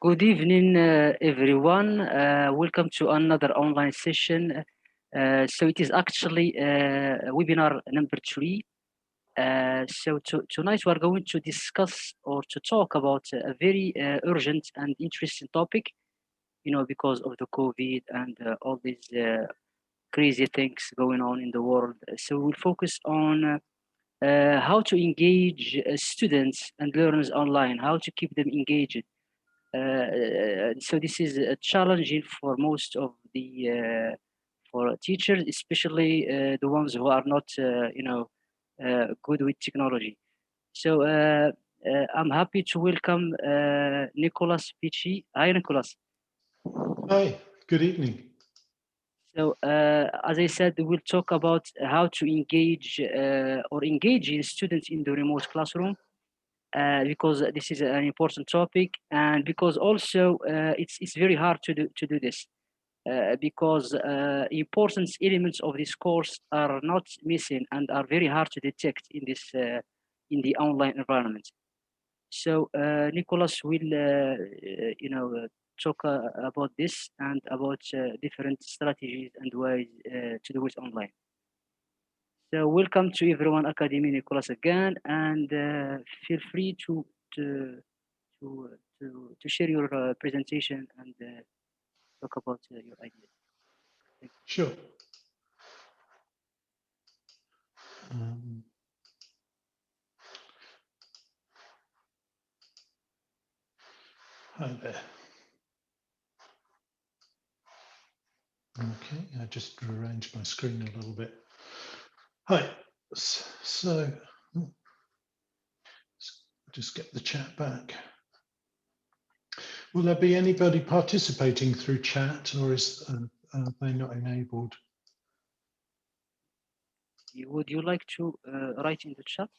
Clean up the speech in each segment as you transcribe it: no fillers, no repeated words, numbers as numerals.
Good evening, everyone. Welcome to another online session. So it is actually webinar number 3. Tonight we are going to discuss or to talk about a very urgent and interesting topic, because of the COVID and all these crazy things going on in the world. So we'll focus on how to engage students and learners online, how to keep them engaged. So this is challenging for most of the for teachers, especially the ones who are not, good with technology. So I'm happy to welcome Nicholas Peachey. Hi, Nicholas. Hi, good evening. So as I said, we'll talk about how to engage or engaging students in the remote classroom. Because this is an important topic, and because also it's very hard to do this, because important elements of this course are not missing and are very hard to detect in this in the online environment. So Nicholas will talk about this and about different strategies and ways to do it online. So welcome to everyone, Academy Nicholas again, and feel free to to share your presentation and talk about your ideas. Thank you. Sure. Hi there. Okay, I just rearranged my screen a little bit. Hi, so just get the chat back. Will there be anybody participating through chat, or are they not enabled? Would you like to write in the chat?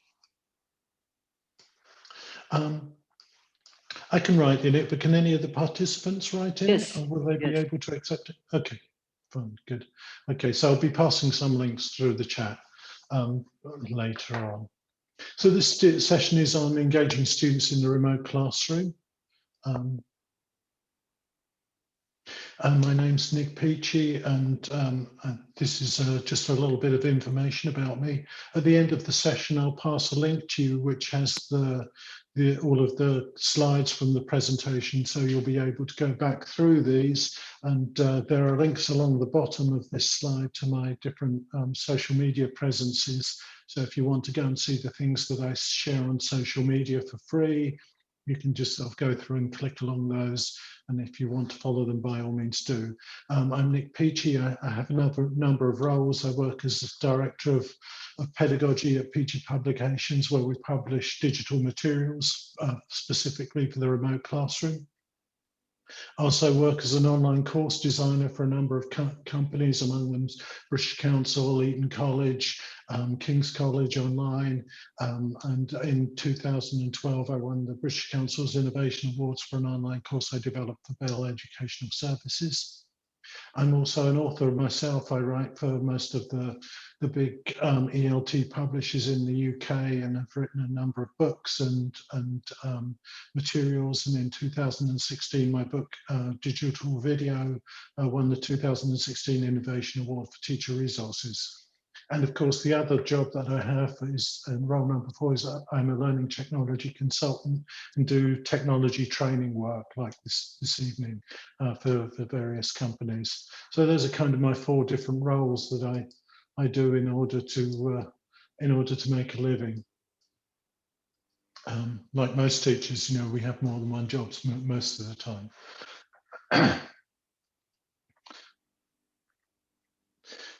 I can write in it, but can any of the participants write in Yes. it, or will they be Yes. able to accept it? Okay, fine, good. Okay, so I'll be passing some links through the chat later on. So this session is on engaging students in the remote classroom. My name's Nik Peachey, and this is just a little bit of information about me. At the end of the session, I'll pass a link to you which has all of the slides from the presentation, so you'll be able to go back through these. And there are links along the bottom of this slide to my different social media presences. So if you want to go and see the things that I share on social media for free, you can just sort of go through and click along those. And if you want to follow them, by all means do. I'm Nik Peachey. I have a number of roles. I work as Director of Pedagogy at PeacheyPublications, where we publish digital materials specifically for the remote classroom. I also work as an online course designer for a number of companies, among them British Council, Eton College, King's College Online, and in 2012 I won the British Council's Innovation Awards for an online course I developed for Bell Educational Services. I'm also an author myself. I write for most of the big ELT publishers in the UK, and I've written a number of books and materials. And in 2016, my book, Digital Video, won the 2016 Innovation Award for Teacher Resources. And of course, the other job that I have is, role number 4, is I'm a learning technology consultant and do technology training work like this evening for various companies. So those are kind of my 4 different roles that I do in order to make a living. Like most teachers, we have more than one job most of the time.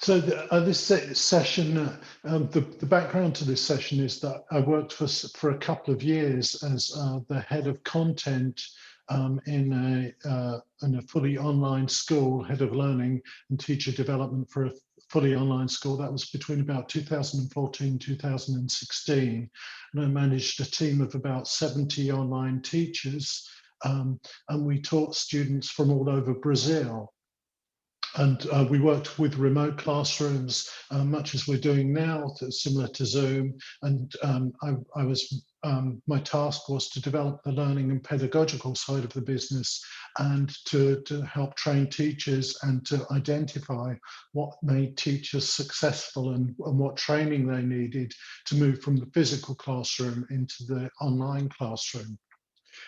So this session, the background to this session is that I worked for a couple of years as the head of content in a fully online school, head of learning and teacher development for a fully online school. That was between about 2014, 2016. And I managed a team of about 70 online teachers, and we taught students from all over Brazil. And we worked with remote classrooms, much as we're doing now, similar to Zoom. And my task was to develop the learning and pedagogical side of the business, and to help train teachers and to identify what made teachers successful, and what training they needed to move from the physical classroom into the online classroom.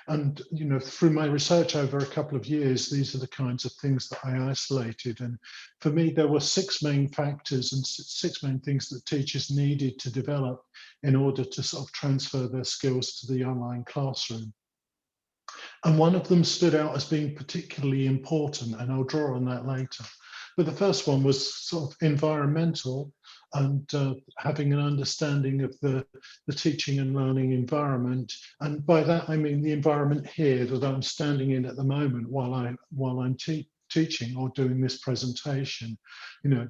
And, you know, through my research over a couple of years, these are the kinds of things that I isolated. And for me, there were 6 main factors and 6 main things that teachers needed to develop in order to sort of transfer their skills to the online classroom. And one of them stood out as being particularly important, and I'll draw on that later. But the first one was sort of environmental, and having an understanding of the teaching and learning environment. And by that, I mean the environment here that I'm standing in at the moment while I'm teaching or doing this presentation. You know,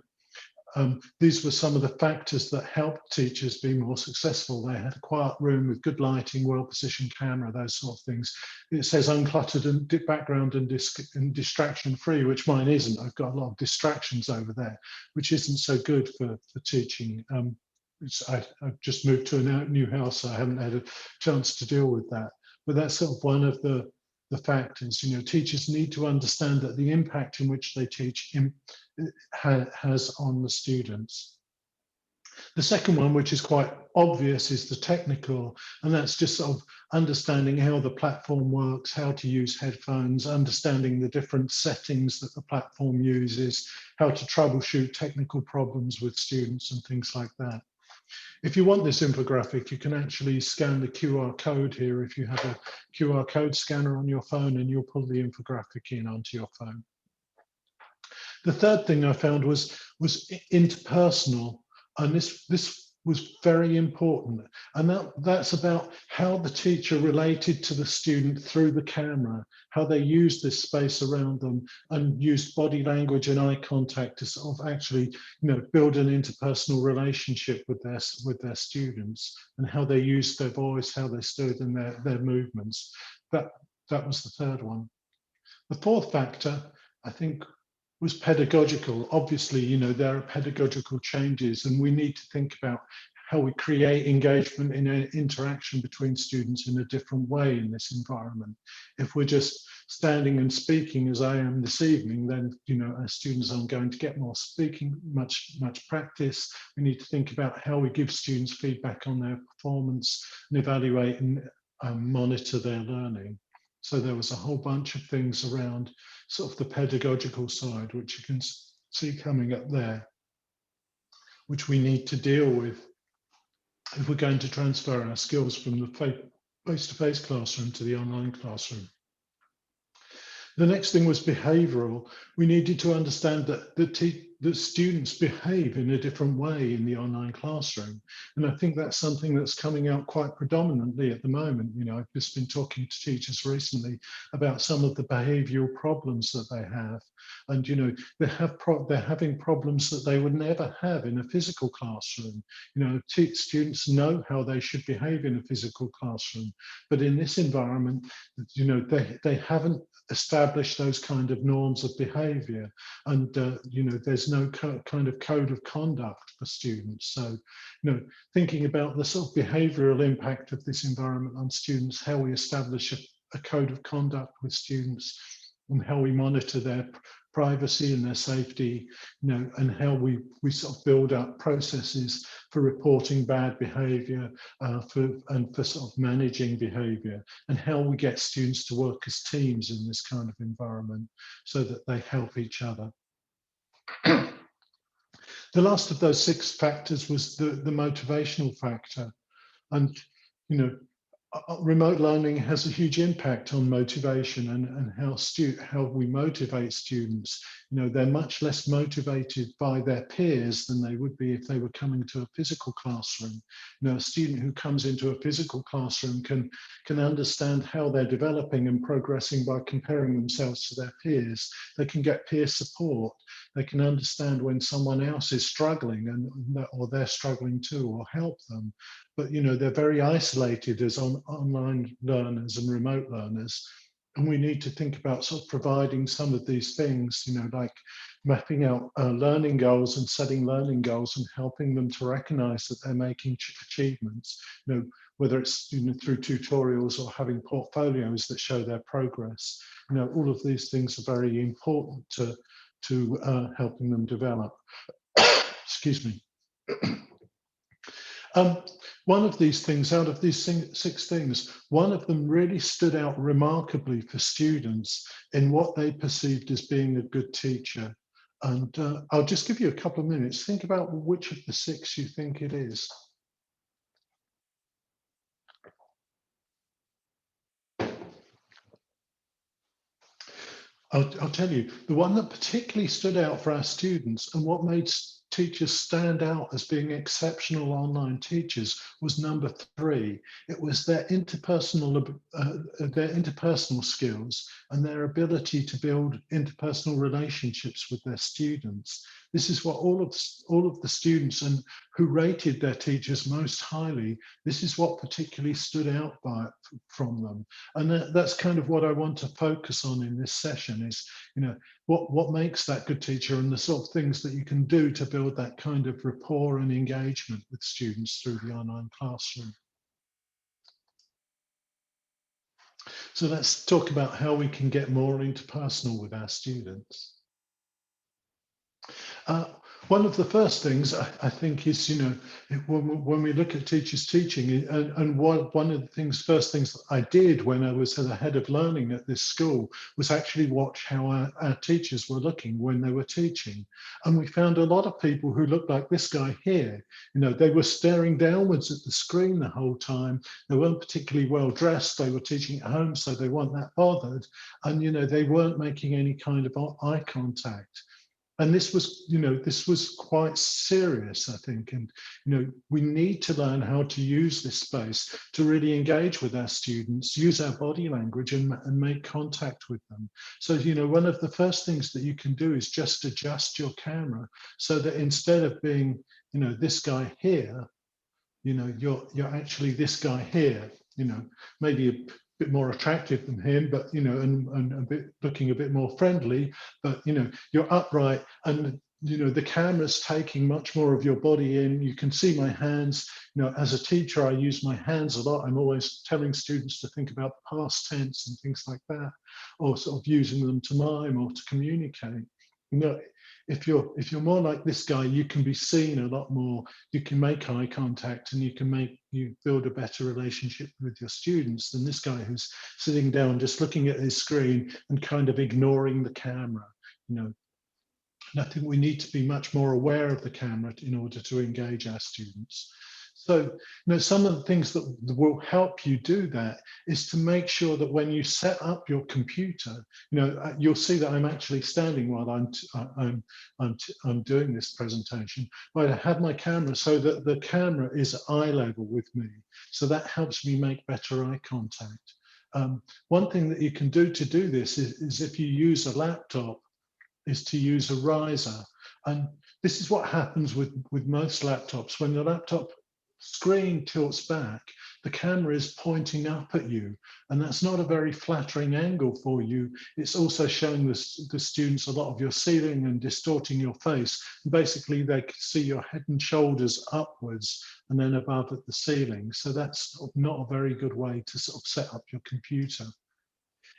these were some of the factors that helped teachers be more successful. They had a quiet room with good lighting, well-positioned camera, those sort of things. It says uncluttered and background and distraction-free, which mine isn't. I've got a lot of distractions over there, which isn't so good for teaching. I've just moved to a new house, so I haven't had a chance to deal with that. But that's sort of one of the factors. You know, teachers need to understand that the impact in which they teach has on the students. The second one, which is quite obvious, is the technical, and that's just sort of understanding how the platform works, how to use headphones, understanding the different settings that the platform uses, how to troubleshoot technical problems with students and things like that. If you want this infographic, you can actually scan the QR code here. If you have a QR code scanner on your phone, and you'll pull the infographic in onto your phone. The third thing I found was interpersonal, and this was very important. And that's about how the teacher related to the student through the camera, how they used this space around them, and used body language and eye contact to sort of actually, you know, build an interpersonal relationship with their students, and how they used their voice, how they stood, and their movements. That was the third one. The fourth factor, I think, was pedagogical. Obviously, you know, there are pedagogical changes, and we need to think about how we create engagement and interaction between students in a different way in this environment. If we're just standing and speaking as I am this evening, then, you know, our students aren't going to get more speaking, much practice. We need to think about how we give students feedback on their performance and evaluate and monitor their learning. So there was a whole bunch of things around sort of the pedagogical side, which you can see coming up there, which we need to deal with if we're going to transfer our skills from the face-to-face classroom to the online classroom. The next thing was behavioural. We needed to understand that the students behave in a different way in the online classroom. And I think that's something that's coming out quite predominantly at the moment. You know, I've just been talking to teachers recently about some of the behavioural problems that they have. And, you know, they're having problems that they would never have in a physical classroom. You know, students know how they should behave in a physical classroom, but in this environment, you know, they haven't established those kind of norms of behaviour, and you know, there's no kind of code of conduct for students. So, you know, thinking about the sort of behavioural impact of this environment on students, how we establish a code of conduct with students, and how we monitor their privacy and their safety, you know, and how we sort of build up processes for reporting bad behaviour, for sort of managing behaviour, and how we get students to work as teams in this kind of environment so that they help each other. The last of those 6 factors was the motivational factor. And, you know, remote learning has a huge impact on motivation and how we motivate students. You know, they're much less motivated by their peers than they would be if they were coming to a physical classroom. You know, a student who comes into a physical classroom can understand how they're developing and progressing by comparing themselves to their peers. They can get peer support. They can understand when someone else is struggling or they're struggling too, or help them. But, you know, they're very isolated as online learners and remote learners. And we need to think about sort of providing some of these things, you know, like mapping out learning goals and setting learning goals and helping them to recognize that they're making achievements, you know, whether it's, you know, through tutorials or having portfolios that show their progress. You know, all of these things are very important to helping them develop. Excuse me. One of these things, out of these 6 things, one of them really stood out remarkably for students in what they perceived as being a good teacher. And I'll just give you a couple of minutes. Think about which of the 6 you think it is. I'll tell you, the one that particularly stood out for our students and what made teachers stand out as being exceptional online teachers was number 3. It was their interpersonal skills and their ability to build interpersonal relationships with their students. This is what all of the students and who rated their teachers most highly, this is what particularly stood out from them. And that's kind of what I want to focus on in this session is, you know, what makes that good teacher and the sort of things that you can do to build that kind of rapport and engagement with students through the online classroom. So let's talk about how we can get more interpersonal with our students. One of the first things I think is, you know, when we look at teachers teaching, and one of the first things that I did when I was the head of learning at this school was actually watch how our teachers were looking when they were teaching. And we found a lot of people who looked like this guy here. You know, they were staring downwards at the screen the whole time. They weren't particularly well dressed. They were teaching at home, so they weren't that bothered. And, you know, they weren't making any kind of eye contact. And this was, you know, this was quite serious, I think. And, you know, we need to learn how to use this space to really engage with our students, use our body language and make contact with them. So, you know, one of the first things that you can do is just adjust your camera so that instead of being, you know, this guy here, you know, you're actually this guy here, you know, maybe a bit more attractive than him, but, you know, and a bit looking a bit more friendly, but, you know, you're upright and, you know, the camera's taking much more of your body in. You can see my hands. You know, as a teacher, I use my hands a lot. I'm always telling students to think about the past tense and things like that, or sort of using them to mime or to communicate. You know, if you're more like this guy, you can be seen a lot more. You can make eye contact and you build a better relationship with your students than this guy who's sitting down just looking at his screen and kind of ignoring the camera. You know, and I think we need to be much more aware of the camera in order to engage our students. So, you know, some of the things that will help you do that is to make sure that when you set up your computer, you know, you'll see that I'm actually standing while I'm doing this presentation. But I have my camera so that the camera is eye level with me. So that helps me make better eye contact. One thing that you can do to do this is if you use a laptop, is to use a riser. And this is what happens with most laptops. When the laptop screen tilts back, the camera is pointing up at you, and that's not a very flattering angle for you. It's also showing the students a lot of your ceiling and distorting your face. And basically, they see your head and shoulders upwards and then above at the ceiling. So that's not a very good way to sort of set up your computer.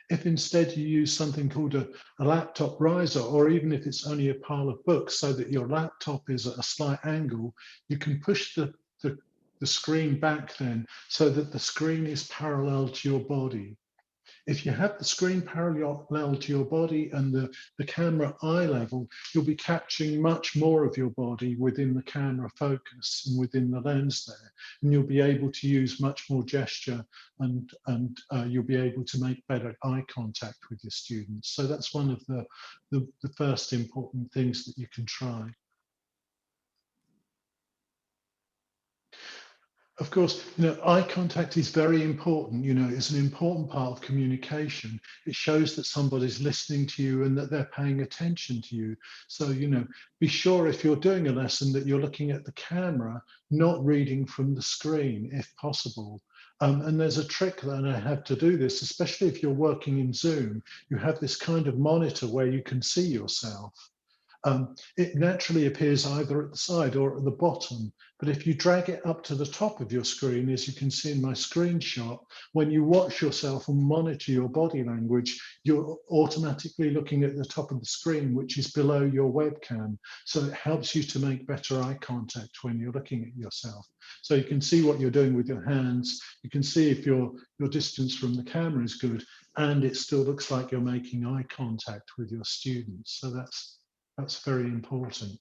If instead you use something called a laptop riser, or even if it's only a pile of books so that your laptop is at a slight angle, you can push the screen back then so that the screen is parallel to your body. If you have the screen parallel to your body and the camera eye level, you'll be capturing much more of your body within the camera focus and within the lens there. And you'll be able to use much more gesture and you'll be able to make better eye contact with your students. So that's one of the first important things that you can try. Of course, you know, eye contact is very important. You know, it's an important part of communication. It shows that somebody's listening to you and that they're paying attention to you. So, you know, be sure if you're doing a lesson that you're looking at the camera, not reading from the screen if possible. And there's a trick that I have to do this, especially if you're working in Zoom. You have this kind of monitor where you can see yourself. It naturally appears either at the side or at the bottom, but if you drag it up to the top of your screen, as you can see in my screenshot, when you watch yourself and monitor your body language, you're automatically looking at the top of the screen, which is below your webcam. So it helps you to make better eye contact when you're looking at yourself. So you can see what you're doing with your hands. You can see if your distance from the camera is good, and it still looks like you're making eye contact with your students. So that's very important.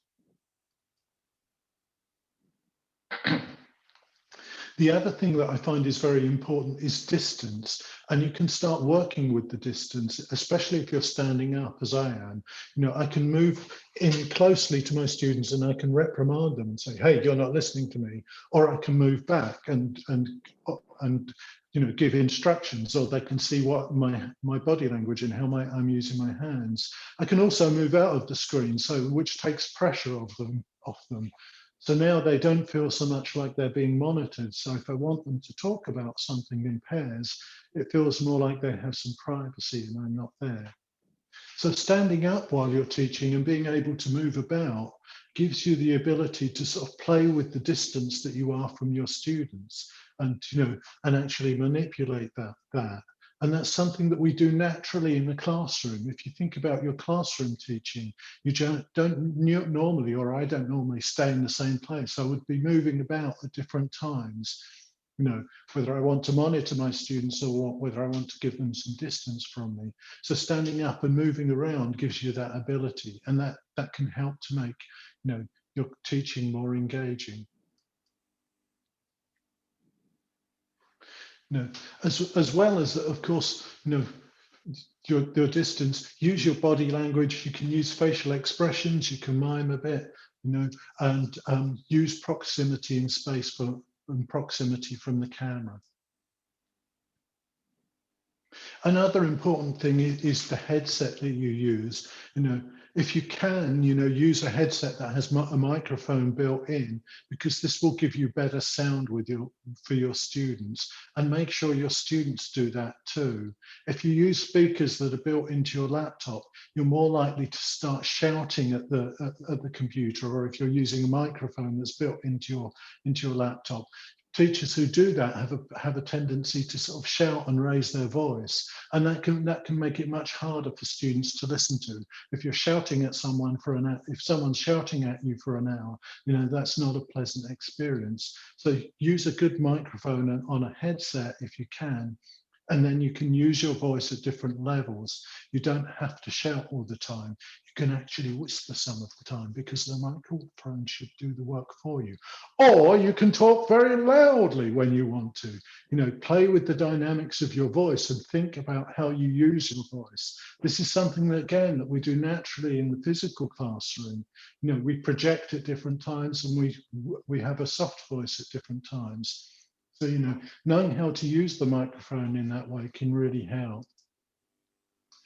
The other thing that I find is very important is distance, and you can start working with the distance, especially if you're standing up as I am. You know, I can move in closely to my students and I can reprimand them and say, hey, you're not listening to me, or I can move back and you know, give instructions, or they can see what my body language and how I'm using my hands. I can also move out of the screen, so which takes pressure off them. So now they don't feel so much like they're being monitored. So if I want them to talk about something in pairs, it feels more like they have some privacy and I'm not there. So standing up while you're teaching and being able to move about gives you the ability to sort of play with the distance that you are from your students, and you know, and actually manipulate that. And that's something that we do naturally in the classroom. If you think about your classroom teaching, you don't normally, or I don't normally stay in the same place. I would be moving about at different times, you know, whether I want to monitor my students or whether I want to give them some distance from me. So standing up and moving around gives you that ability, and that can help to make, you know, your teaching more engaging. You know, as well as, of course, you know, your distance, use your body language. You can use facial expressions, you can mime a bit, you know, and use proximity in space and proximity from the camera. Another important thing is the headset that you use. You know, if you can, you know, use a headset that has a microphone built in, because this will give you better sound for your students, and make sure your students do that too. If you use speakers that are built into your laptop, you're more likely to start shouting at the computer, or if you're using a microphone that's built into your laptop. Teachers who do that have a tendency to sort of shout and raise their voice, and that can make it much harder for students to listen to. If you're shouting at someone if someone's shouting at you for an hour, you know, that's not a pleasant experience. So use a good microphone on a headset if you can, and then you can use your voice at different levels. You don't have to shout all the time. You can actually whisper some of the time, because the microphone should do the work for you. Or you can talk very loudly when you want to. You know, play with the dynamics of your voice and think about how you use your voice. This is something that, again, that we do naturally in the physical classroom. You know, we project at different times, and we have a soft voice at different times. So, you know, knowing how to use the microphone in that way can really help.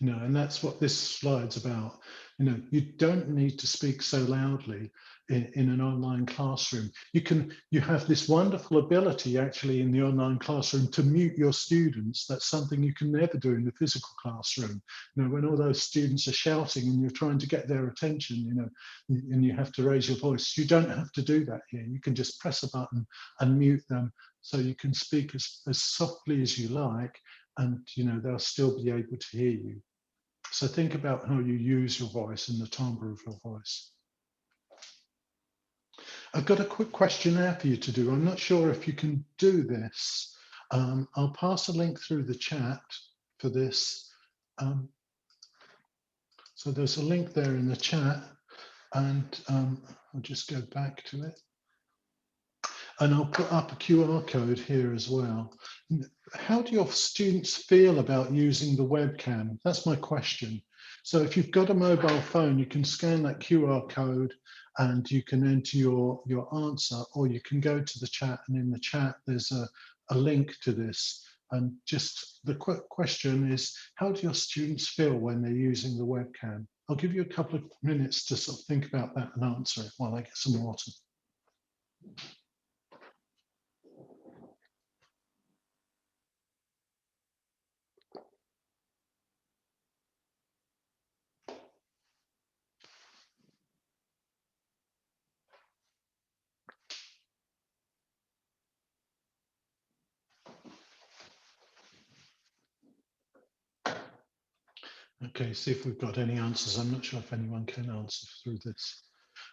You know, and that's what this slide's about. You know, you don't need to speak so loudly in an online classroom. You have this wonderful ability actually in the online classroom to mute your students. That's something you can never do in the physical classroom. You know, when all those students are shouting and you're trying to get their attention, you know, and you have to raise your voice, you don't have to do that here. You can just press a button and mute them, so you can speak as softly as you like, and you know, they'll still be able to hear you. So think about how you use your voice and the timbre of your voice. I've got a quick questionnaire for you to do. I'm not sure if you can do this. I'll pass a link through the chat for this. So there's a link there in the chat, and I'll just go back to it. And I'll put up a QR code here as well. How do your students feel about using the webcam? That's my question. So if you've got a mobile phone, you can scan that QR code and you can enter your answer, or you can go to the chat, and in the chat there's a link to this. And just the quick question is, how do your students feel when they're using the webcam? I'll give you a couple of minutes to sort of think about that and answer it while I get some water. Okay, see if we've got any answers. I'm not sure if anyone can answer through this.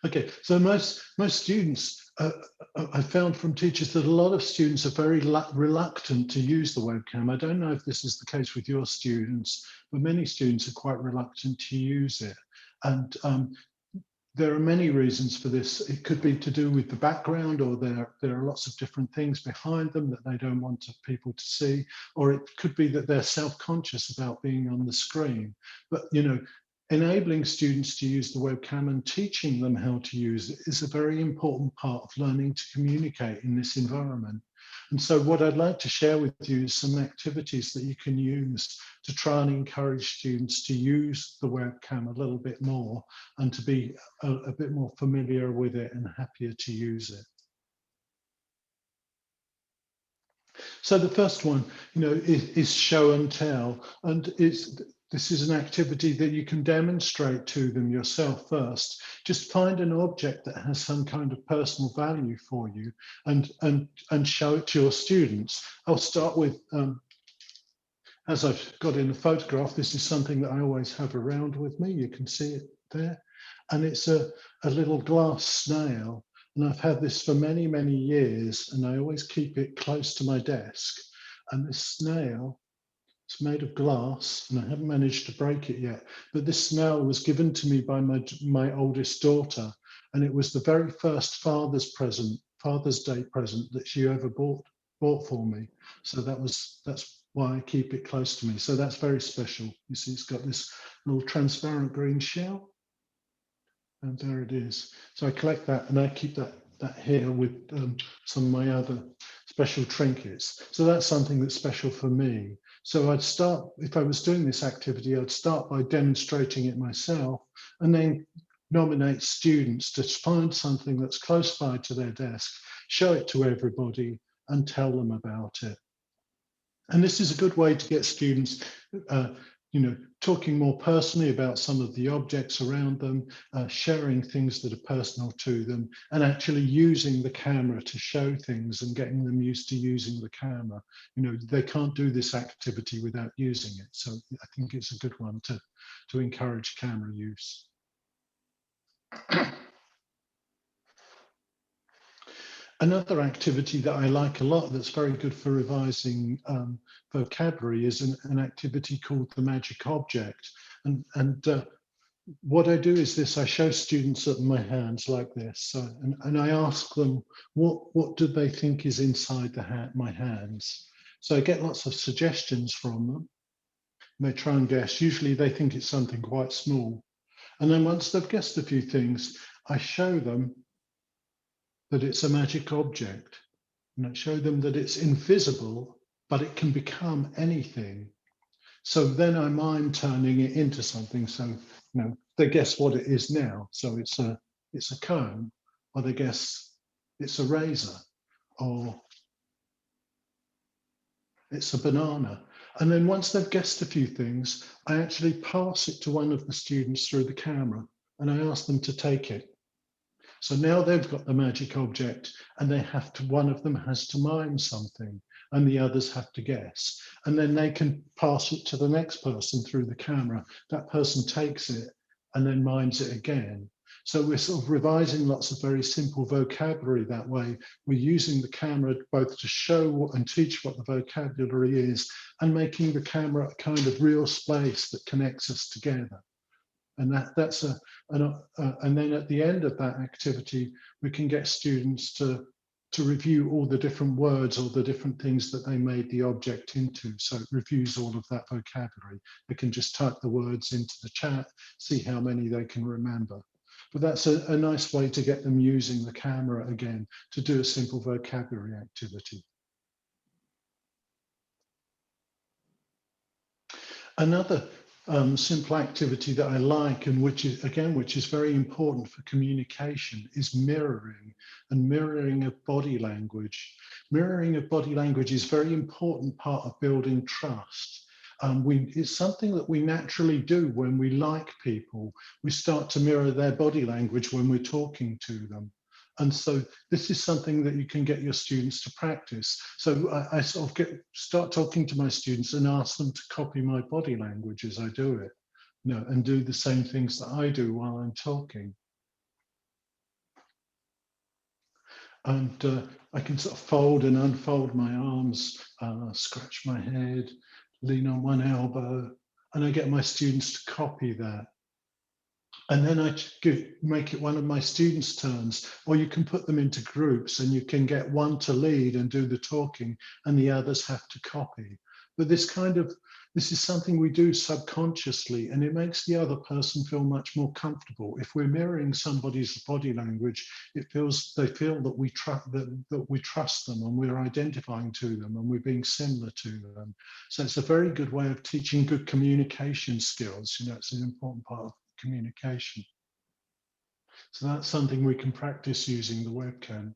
Okay, so most students, I found from teachers that a lot of students are very reluctant to use the webcam. I don't know if this is the case with your students, but many students are quite reluctant to use it. And there are many reasons for this. It could be to do with the background, or there are lots of different things behind them that they don't want people to see, or it could be that they're self-conscious about being on the screen. But enabling students to use the webcam and teaching them how to use it is a very important part of learning to communicate in this environment. And so what I'd like to share with you is some activities that you can use to try and encourage students to use the webcam a little bit more and to be a bit more familiar with it and happier to use it. So the first one, is show and tell, and this is an activity that you can demonstrate to them yourself first. Just find an object that has some kind of personal value for you and show it to your students. I'll start with, as I've got in the photograph, this is something that I always have around with me. You can see it there. And it's a little glass snail. And I've had this for many, many years, and I always keep it close to my desk. And this snail, it's made of glass, and I haven't managed to break it yet. But this snail was given to me by my oldest daughter, and it was the very first Father's Day present that she ever bought for me. So that's why I keep it close to me. So that's very special. You see, it's got this little transparent green shell. And there it is. So I collect that, and I keep that here with some of my other special trinkets. So that's something that's special for me. So I'd start, if I was doing this activity, I'd start by demonstrating it myself, and then nominate students to find something that's close by to their desk, show it to everybody, and tell them about it. And this is a good way to get students talking more personally about some of the objects around them, sharing things that are personal to them, and actually using the camera to show things and getting them used to using the camera. They can't do this activity without using it. So I think it's a good one to encourage camera use. Another activity that I like a lot that's very good for revising vocabulary is an activity called the magic object. And what I do is this: I show students my hands like this, and I ask them, what do they think is inside my hands? So I get lots of suggestions from them, and they try and guess. Usually they think it's something quite small. And then once they've guessed a few things, I show them that it's a magic object. And I show them that it's invisible, but it can become anything. So then I mime turning it into something. So they guess what it is now. So it's a comb, or they guess it's a razor, or it's a banana. And then once they've guessed a few things, I actually pass it to one of the students through the camera, and I ask them to take it. So now they've got the magic object, and one of them has to mime something, and the others have to guess. And then they can pass it to the next person through the camera. That person takes it and then mimes it again. So we're sort of revising lots of very simple vocabulary that way. We're using the camera both to show and teach what the vocabulary is, and making the camera a kind of real space that connects us together. And and then at the end of that activity, we can get students to review all the different words or the different things that they made the object into. So it reviews all of that vocabulary. They can just type the words into the chat, see how many they can remember. But that's a nice way to get them using the camera again to do a simple vocabulary activity. Another simple activity that I like, and which is very important for communication, is mirroring, and mirroring of body language. Mirroring of body language is a very important part of building trust. It's something that we naturally do when we like people. We start to mirror their body language when we're talking to them. And so this is something that you can get your students to practice. So I sort of start talking to my students and ask them to copy my body language as I do it. and do the same things that I do while I'm talking. And I can sort of fold and unfold my arms, scratch my head, lean on one elbow, and I get my students to copy that. And then I make it one of my students' turns, or you can put them into groups and you can get one to lead and do the talking and the others have to copy. But this is something we do subconsciously, and it makes the other person feel much more comfortable. If we're mirroring somebody's body language, they feel that we trust them and we're identifying to them and we're being similar to them. So it's a very good way of teaching good communication skills. It's an important part of communication. So that's something we can practice using the webcam.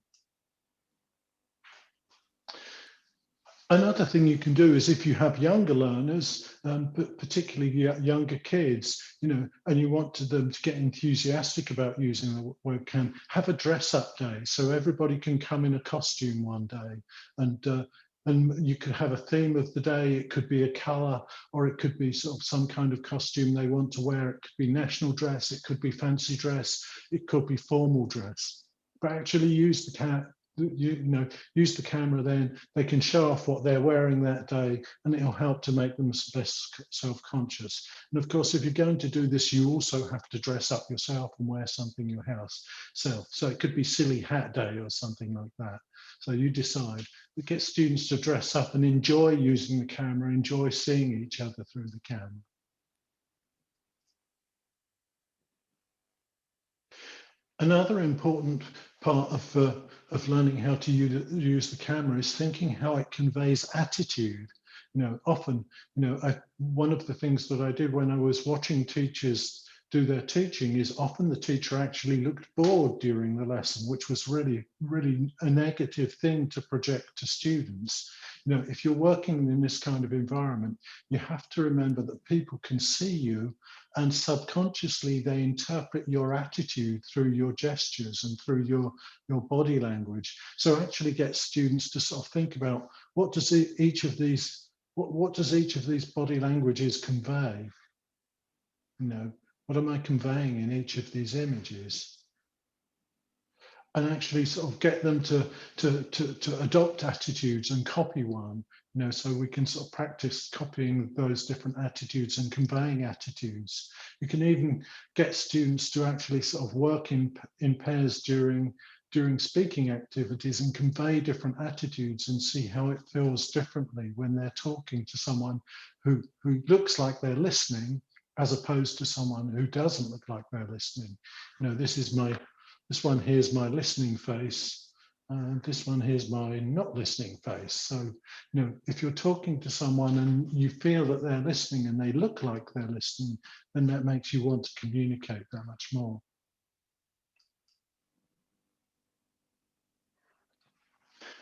Another thing you can do is if you have younger learners, particularly younger kids, and you want them to get enthusiastic about using the webcam, have a dress-up day. So everybody can come in a costume one day, and you could have a theme of the day. It could be a color, or it could be sort of some kind of costume they want to wear. It could be national dress, it could be fancy dress, it could be formal dress. But actually use the use the camera, then they can show off what they're wearing that day, and it'll help to make them less self-conscious. And of course, if you're going to do this, you also have to dress up yourself and wear something yourself. So it could be silly hat day or something like that. So you decide. But get students to dress up and enjoy using the camera, enjoy seeing each other through the camera. Another important part of learning how to use the camera is thinking how it conveys attitude. Often, one of the things that I did when I was watching teachers do their teaching is often the teacher actually looked bored during the lesson, which was really, really a negative thing to project to students. If you're working in this kind of environment, you have to remember that people can see you, and subconsciously they interpret your attitude through your gestures and through your body language. So actually get students to sort of think about what does each of these body languages convey? What am I conveying in each of these images? And actually sort of get them to adopt attitudes and copy one, so we can sort of practice copying those different attitudes and conveying attitudes. You can even get students to actually sort of work in pairs during speaking activities and convey different attitudes and see how it feels differently when they're talking to someone who looks like they're listening, as opposed to someone who doesn't look like they're listening. This one here's my listening face, and this one here's my not listening face. So, if you're talking to someone and you feel that they're listening and they look like they're listening, then that makes you want to communicate that much more.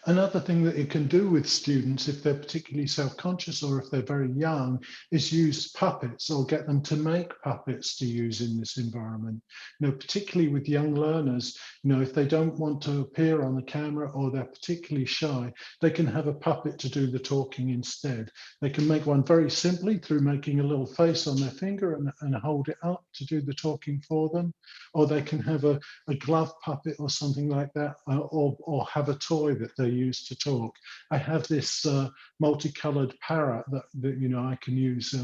Another thing that it can do with students, if they're particularly self-conscious or if they're very young, is use puppets or get them to make puppets to use in this environment. Particularly with young learners, if they don't want to appear on the camera or they're particularly shy, they can have a puppet to do the talking instead. They can make one very simply through making a little face on their finger and hold it up to do the talking for them. Or they can have a glove puppet or something like that, or have a toy that they use to talk. I have this multicolored parrot that I can use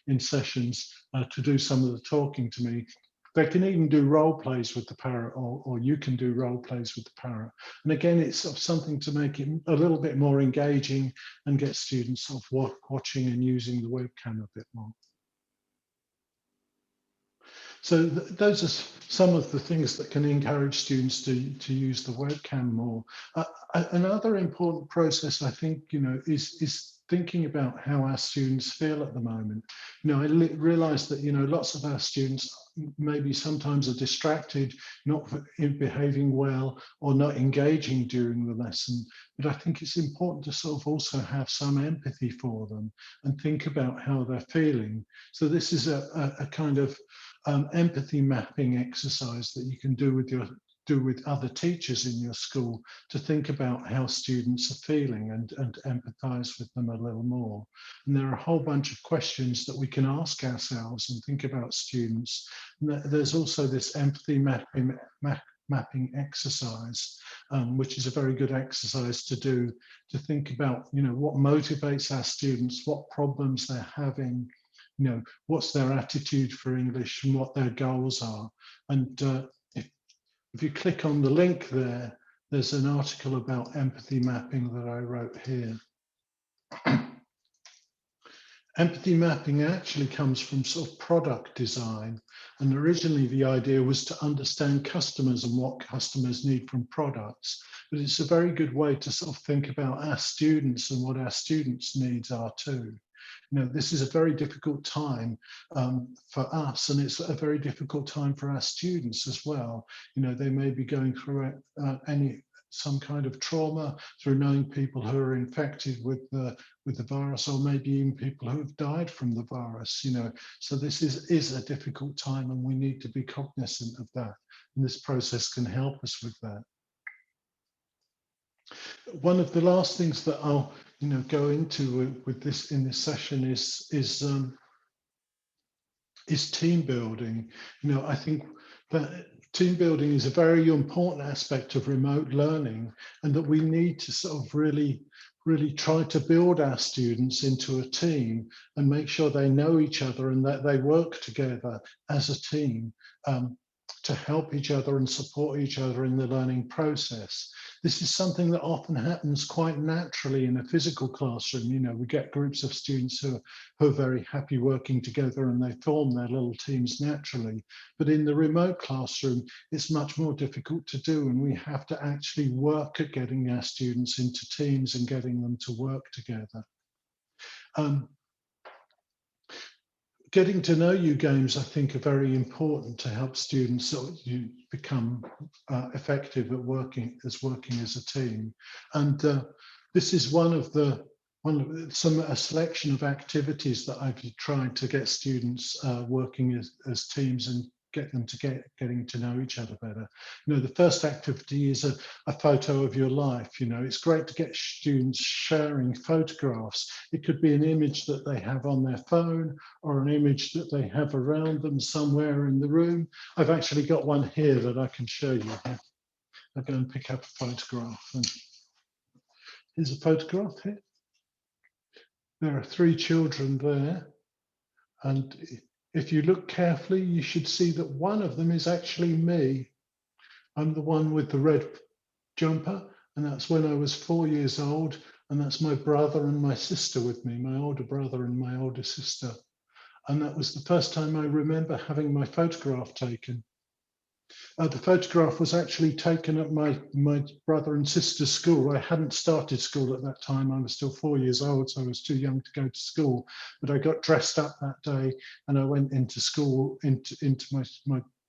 in sessions to do some of the talking to me. They can even do role plays with the parrot, or you can do role plays with the parrot. And again, it's sort of something to make it a little bit more engaging and get students sort of watching and using the webcam a bit more. So those are some of the things that can encourage students to use the webcam more. Another important process, I think, is thinking about how our students feel at the moment. I realize that, lots of our students maybe sometimes are distracted, not behaving well, or not engaging during the lesson. But I think it's important to sort of also have some empathy for them and think about how they're feeling. So this is a kind of empathy mapping exercise that you can do with your do with other teachers in your school to think about how students are feeling and empathize with them a little more. And there are a whole bunch of questions that we can ask ourselves and think about students. And there's also this empathy mapping exercise, which is a very good exercise to do, to think about, what motivates our students, what problems they're having, what's their attitude for English and what their goals are. And if you click on the link there, there's an article about empathy mapping that I wrote here. Empathy mapping actually comes from sort of product design. And originally the idea was to understand customers and what customers need from products. But it's a very good way to sort of think about our students and what our students' needs are too. This is a very difficult time for us, and it's a very difficult time for our students as well. They may be going through some kind of trauma through knowing people who are infected with the virus, or maybe even people who have died from the virus. So this is a difficult time, and we need to be cognizant of that. And this process can help us with that. One of the last things that I'll go into with this in this session is team building. I think that team building is a very important aspect of remote learning, and that we need to sort of really try to build our students into a team and make sure they know each other and that they work together as a team to help each other and support each other in the learning process. This is something that often happens quite naturally in a physical classroom. We get groups of students who are very happy working together and they form their little teams naturally. But in the remote classroom, it's much more difficult to do, and we have to actually work at getting our students into teams and getting them to work together. Getting to know you games, I think, are very important to help students become effective at working as a team. And this is a selection of activities that I've tried to get students working as teams and get them to getting to know each other better. The first activity is a photo of your life. It's great to get students sharing photographs. It could be an image that they have on their phone or an image that they have around them somewhere in the room. I've actually got one here that I can show you. I'll go and pick up a photograph. And here's a photograph here. There are 3 children there, and if you look carefully, you should see that one of them is actually me. I'm the one with the red jumper, and that's when I was 4 years old, and that's my brother and my sister with me, my older brother and my older sister. And that was the first time I remember having my photograph taken. The photograph was actually taken at my brother and sister's school. I hadn't started school at that time. I was still 4 years old, so I was too young to go to school. But I got dressed up that day and I went into school, into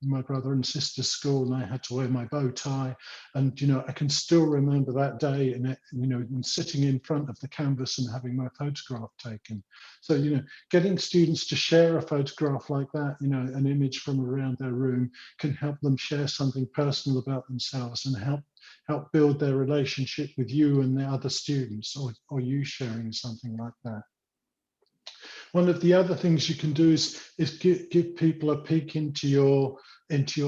my brother and sister's school, and I had to wear my bow tie. And I can still remember that day, and sitting in front of the canvas and having my photograph taken. So getting students to share a photograph like that, an image from around their room, can help them share something personal about themselves and help build their relationship with you and the other students, or you sharing something like that. One of the other things you can do is give people a peek into your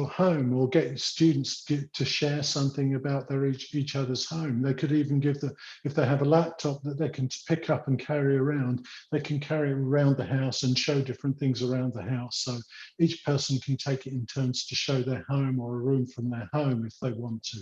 home, or get students to share something about each other's home. They could even if they have a laptop that they can pick up and carry around, they can carry it around the house and show different things around the house. So each person can take it in turns to show their home or a room from their home if they want to.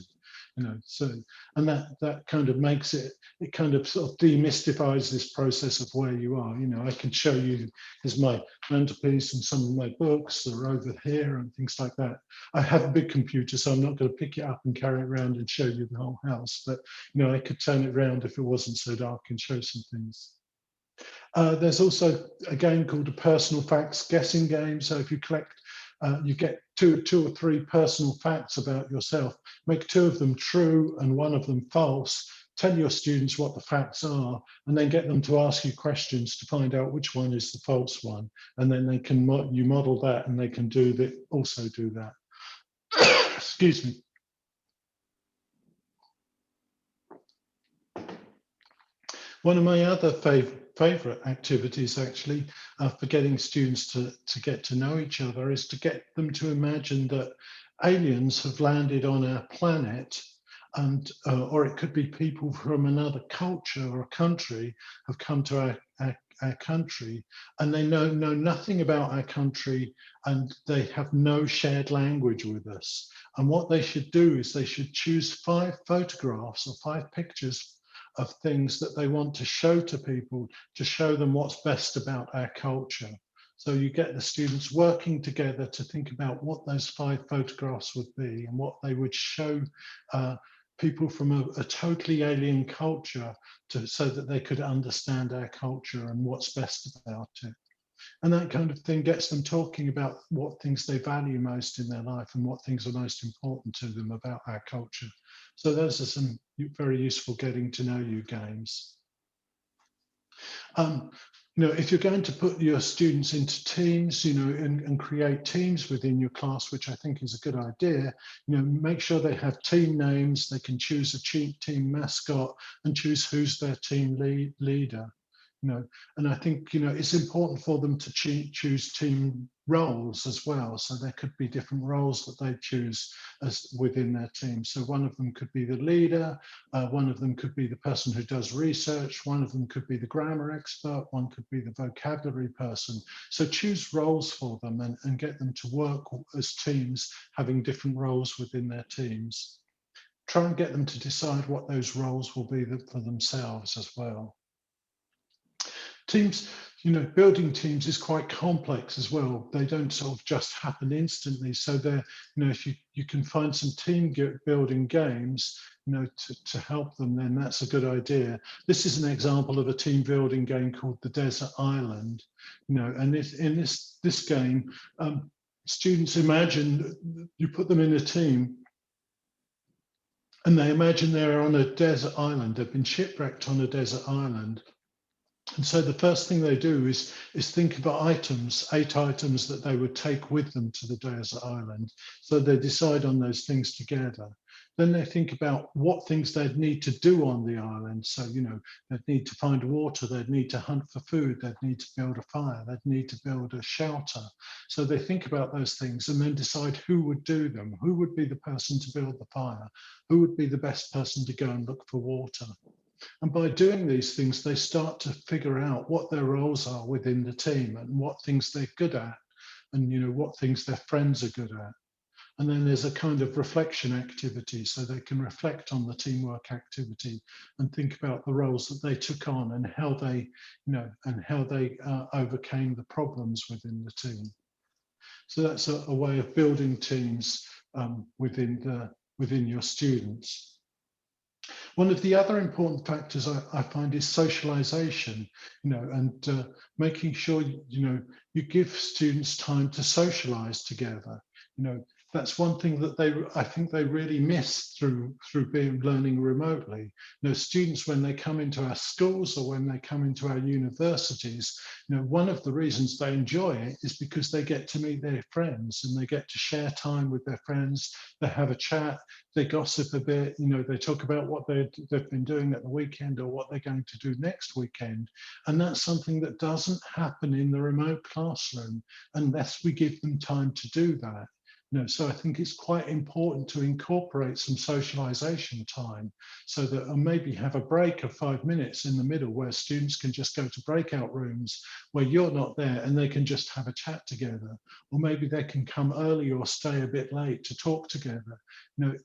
And that kind of makes it kind of sort of demystifies this process of where you are. I can show you, here's my mantelpiece and some of my books that are over here and things like that. I have a big computer, so I'm not going to pick it up and carry it around and show you the whole house, but I could turn it around if it wasn't so dark and show some things. There's also a game called a personal facts guessing game. So if you collect, you get two or three personal facts about yourself, make 2 of them true and 1 of them false, tell your students what the facts are, and then get them to ask you questions to find out which one is the false one. And then they can you model that, and they can also do that. Excuse me. One of my other favorite activities actually for getting students to get to know each other is to get them to imagine that aliens have landed on our planet, and or it could be people from another culture or country have come to our country, and they know nothing about our country, and they have no shared language with us. And what they should do is they should choose 5 photographs or 5 pictures of things that they want to show to people, to show them what's best about our culture. So you get the students working together to think about what those 5 photographs would be and what they would show people from a totally alien culture, so that they could understand our culture and what's best about it. And that kind of thing gets them talking about what things they value most in their life and what things are most important to them about our culture. So those are some very useful getting to know you games. If you're going to put your students into teams, and create teams within your class, which I think is a good idea, make sure they have team names, they can choose a team mascot and choose who's their team leader. And I think, it's important for them to choose team roles as well. So there could be different roles that they choose as within their team. So one of them could be the leader, one of them could be the person who does research, one of them could be the grammar expert, one could be the vocabulary person. So choose roles for them and get them to work as teams, having different roles within their teams. Try and get them to decide what those roles will be for themselves as well. Teams, building teams is quite complex as well. They don't sort of just happen instantly. So there, if you can find some team building games, to help them, then that's a good idea. This is an example of a team building game called the Desert Island. And in this game, students imagine, you put them in a team, and they imagine they're on a desert island. They've been shipwrecked on a desert island. And so the first thing they do is think about 8 items that they would take with them to the desert island. So they decide on those things together. Then they think about what things they'd need to do on the island. So, they'd need to find water, they'd need to hunt for food, they'd need to build a fire, they'd need to build a shelter. So they think about those things and then decide who would do them, who would be the person to build the fire, who would be the best person to go and look for water. And by doing these things, they start to figure out what their roles are within the team and what things they're good at, and what things their friends are good at. And then there's a kind of reflection activity, so they can reflect on the teamwork activity and think about the roles that they took on and how they, overcame the problems within the team. So that's a way of building teams within your students. One of the other important factors I find is socialization, and making sure, you give students time to socialize together. That's one thing that I think they really miss through learning remotely. Students, when they come into our schools or when they come into our universities, one of the reasons they enjoy it is because they get to meet their friends and they get to share time with their friends. They have a chat, they gossip a bit, they talk about what they've been doing at the weekend or what they're going to do next weekend. And that's something that doesn't happen in the remote classroom unless we give them time to do that. So I think it's quite important to incorporate some socialization time, so that maybe have a break of 5 minutes in the middle where students can just go to breakout rooms where you're not there and they can just have a chat together. Or maybe they can come early or stay a bit late to talk together.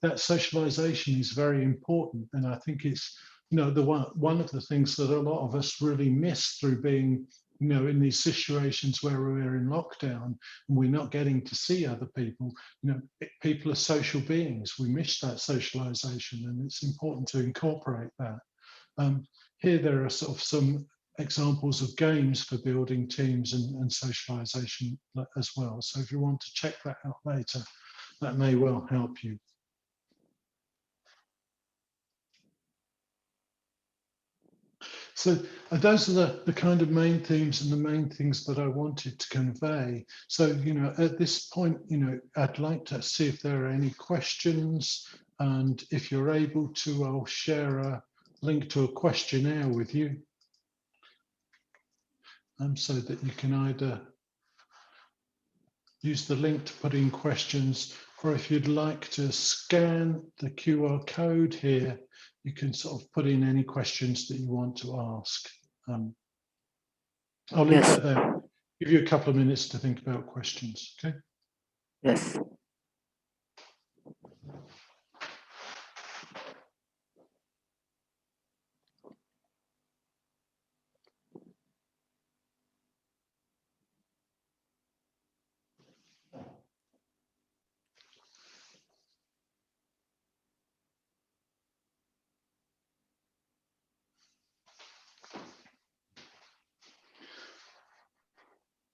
That socialization is very important. And I think it's, one of the things that a lot of us really miss through being in these situations where we're in lockdown and we're not getting to see other people. People are social beings. We miss that socialization, and it's important to incorporate that. Here there are sort of some examples of games for building teams and socialization as well. So if you want to check that out later, that may well help you. So those are the kind of main themes and the main things that I wanted to convey. So, at this point, I'd like to see if there are any questions, and if you're able to, I'll share link to a questionnaire with you, so that you can either use the link to put in questions, or if you'd like to scan the QR code here, you can sort of put in any questions that you want to ask. I'll leave Yes. that there. Give you a couple of minutes to think about questions, okay? Yes.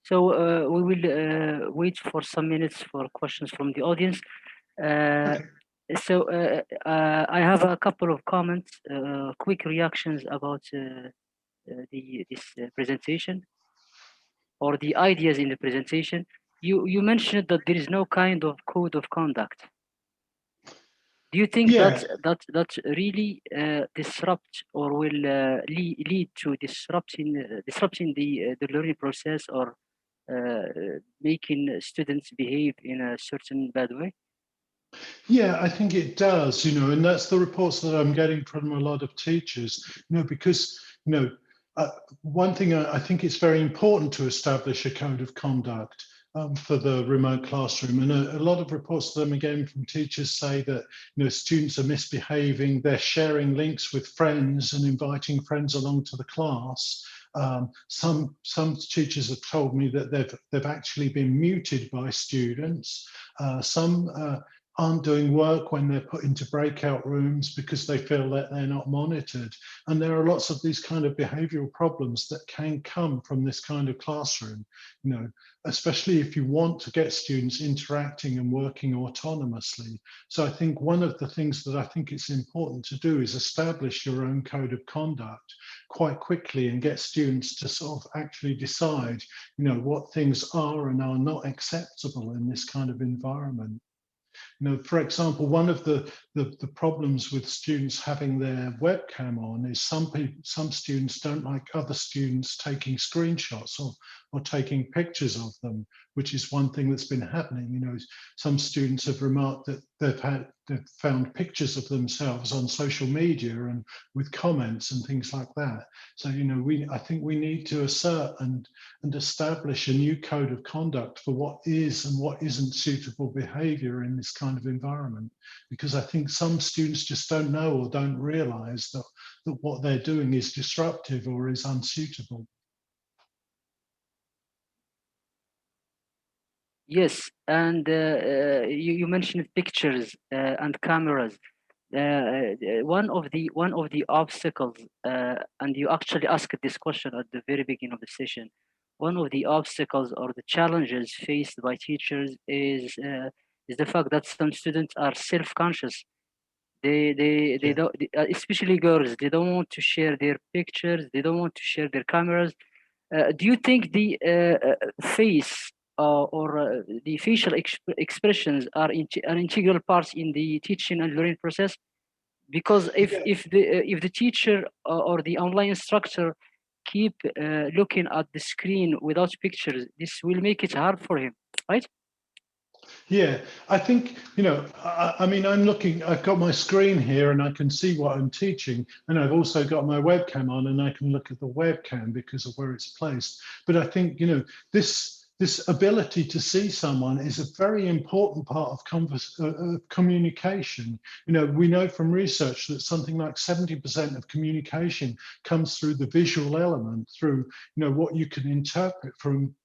So we will wait for some minutes for questions from the audience. Okay. So I have a couple of comments, quick reactions about this presentation, or the ideas in the presentation. You mentioned that there is no kind of code of conduct. Do you think that really disrupt or will lead to disrupting the learning process, or making students behave in a certain bad way? Yeah, I think it does, and that's the reports that I'm getting from a lot of teachers, because, one thing I think it's very important to establish a code of conduct for the remote classroom. And a lot of reports that I'm getting from teachers say that, students are misbehaving, they're sharing links with friends and inviting friends along to the class. Some teachers have told me that they've actually been muted by students. Some aren't doing work when they're put into breakout rooms because they feel that they're not monitored. And there are lots of these kind of behavioral problems that can come from this kind of classroom, especially if you want to get students interacting and working autonomously. So I think one of the things that I think it's important to do is establish your own code of conduct quite quickly and get students to sort of actually decide, what things are and are not acceptable in this kind of environment. For example, one of the problems with students having their webcam on is some students don't like other students taking screenshots or taking pictures of them, which is one thing that's been happening. Some students have remarked that they've found pictures of themselves on social media and with comments and things like that. So, I think we need to assert and establish a new code of conduct for what is and what isn't suitable behavior in this kind of environment, because I think some students just don't know or don't realize that what they're doing is disruptive or is unsuitable. Yes, and you mentioned pictures and cameras. One of the obstacles, and you actually asked this question at the very beginning of the session. One of the obstacles or the challenges faced by teachers is the fact that some students are self-conscious. They don't, especially girls. They don't want to share their pictures. They don't want to share their cameras. Do you think the face or the facial expressions are an integral part in the teaching and learning process? Because if the teacher or the online instructor keep looking at the screen without pictures, this will make it hard for him, right? Yeah, I think, I mean, I've got my screen here and I can see what I'm teaching, and I've also got my webcam on and I can look at the webcam because of where it's placed. But I think, this ability to see someone is a very important part of communication. We know from research that something like 70% of communication comes through the visual element, through, what you can interpret from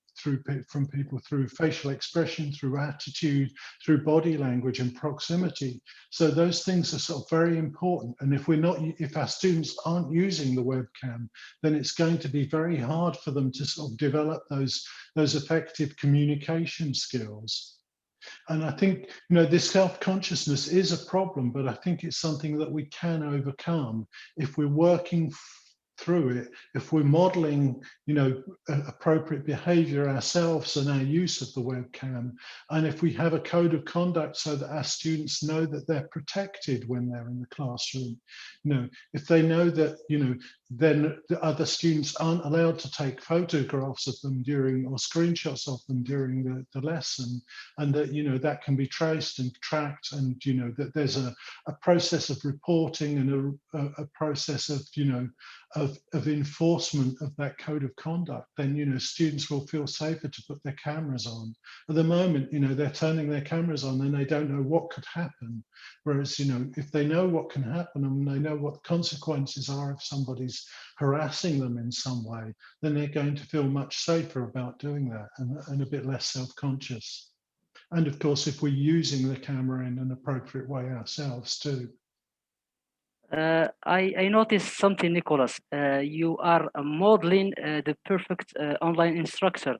people, through facial expression, through attitude, through body language and proximity. So those things are sort of very important. And if our students aren't using the webcam, then it's going to be very hard for them to sort of develop those effective communication skills. And I think, this self-consciousness is a problem, but I think it's something that we can overcome if we're working through it, if we're modeling, appropriate behavior ourselves and our use of the webcam, and if we have a code of conduct so that our students know that they're protected when they're in the classroom, if they know that, then the other students aren't allowed to take photographs of them during, or screenshots of them during the lesson, and that, that can be traced and tracked, and, that there's a process of reporting and a process of, of enforcement of that code of conduct, then, students will feel safer to put their cameras on. At the moment, they're turning their cameras on and they don't know what could happen. Whereas, if they know what can happen and they know what the consequences are if somebody's harassing them in some way, then they're going to feel much safer about doing that, and a bit less self-conscious. And of course, if we're using the camera in an appropriate way ourselves too. I noticed something, Nicholas. You are modeling the perfect online instructor.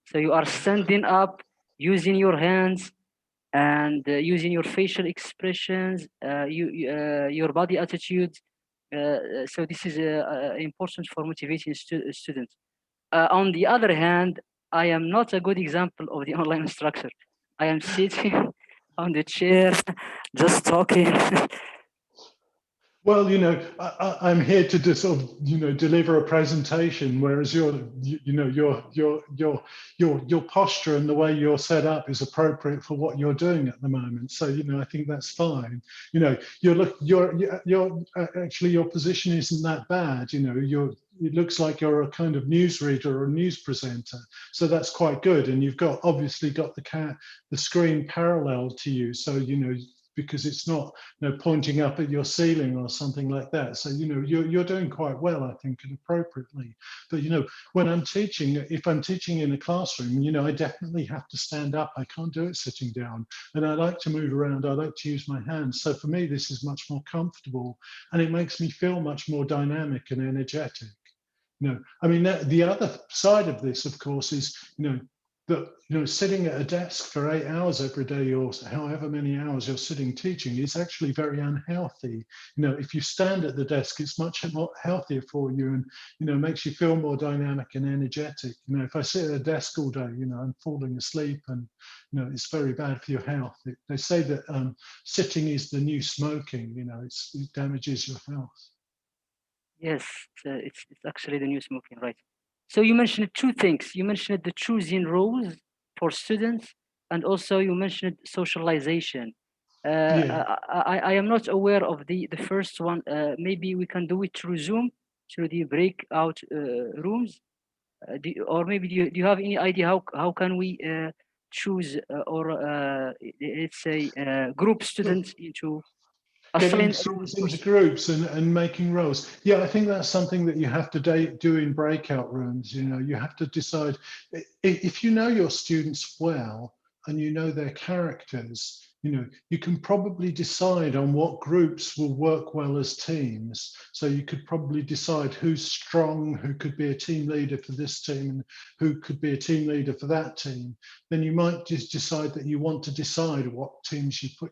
So you are standing up, using your hands, and using your facial expressions, your body attitude. So this is important for motivating students. On the other hand, I am not a good example of the online instructor. I am sitting on the chair, just talking. Well, I'm here to just sort of, deliver a presentation, whereas your posture and the way you're set up is appropriate for what you're doing at the moment. So, I think that's fine. Actually, your position isn't that bad. It looks like you're a kind of newsreader or a news presenter. So that's quite good. And you've obviously got the screen parallel to you. So, because it's not pointing up at your ceiling or something like that. So, you're doing quite well, I think, and appropriately. But, when I'm teaching, if I'm teaching in a classroom, I definitely have to stand up. I can't do it sitting down. And I like to move around. I like to use my hands. So for me, this is much more comfortable, and it makes me feel much more dynamic and energetic. I mean, the other side of this, of course, is, that, sitting at a desk for 8 hours every day, or however many hours you're sitting teaching, is actually very unhealthy. If you stand at the desk, it's much more healthier for you, and, makes you feel more dynamic and energetic. If I sit at a desk all day, I'm falling asleep, and, it's very bad for your health. They say that sitting is the new smoking, it damages your health. Yes, it's actually the new smoking, right? So you mentioned two things. You mentioned the choosing roles for students, and also you mentioned socialization. Yeah. I am not aware of the first one. Maybe we can do it through Zoom, through the breakout rooms, or maybe do you have any idea how can we choose or let's say group students into Getting assign students roles? into groups and making roles. Yeah, I think that's something that you have to do in breakout rooms. You have to decide, if you know your students well and you know their characters, you can probably decide on what groups will work well as teams. So you could probably decide who's strong, who could be a team leader for this team, and who could be a team leader for that team. Then you might just decide that you want to decide what teams you put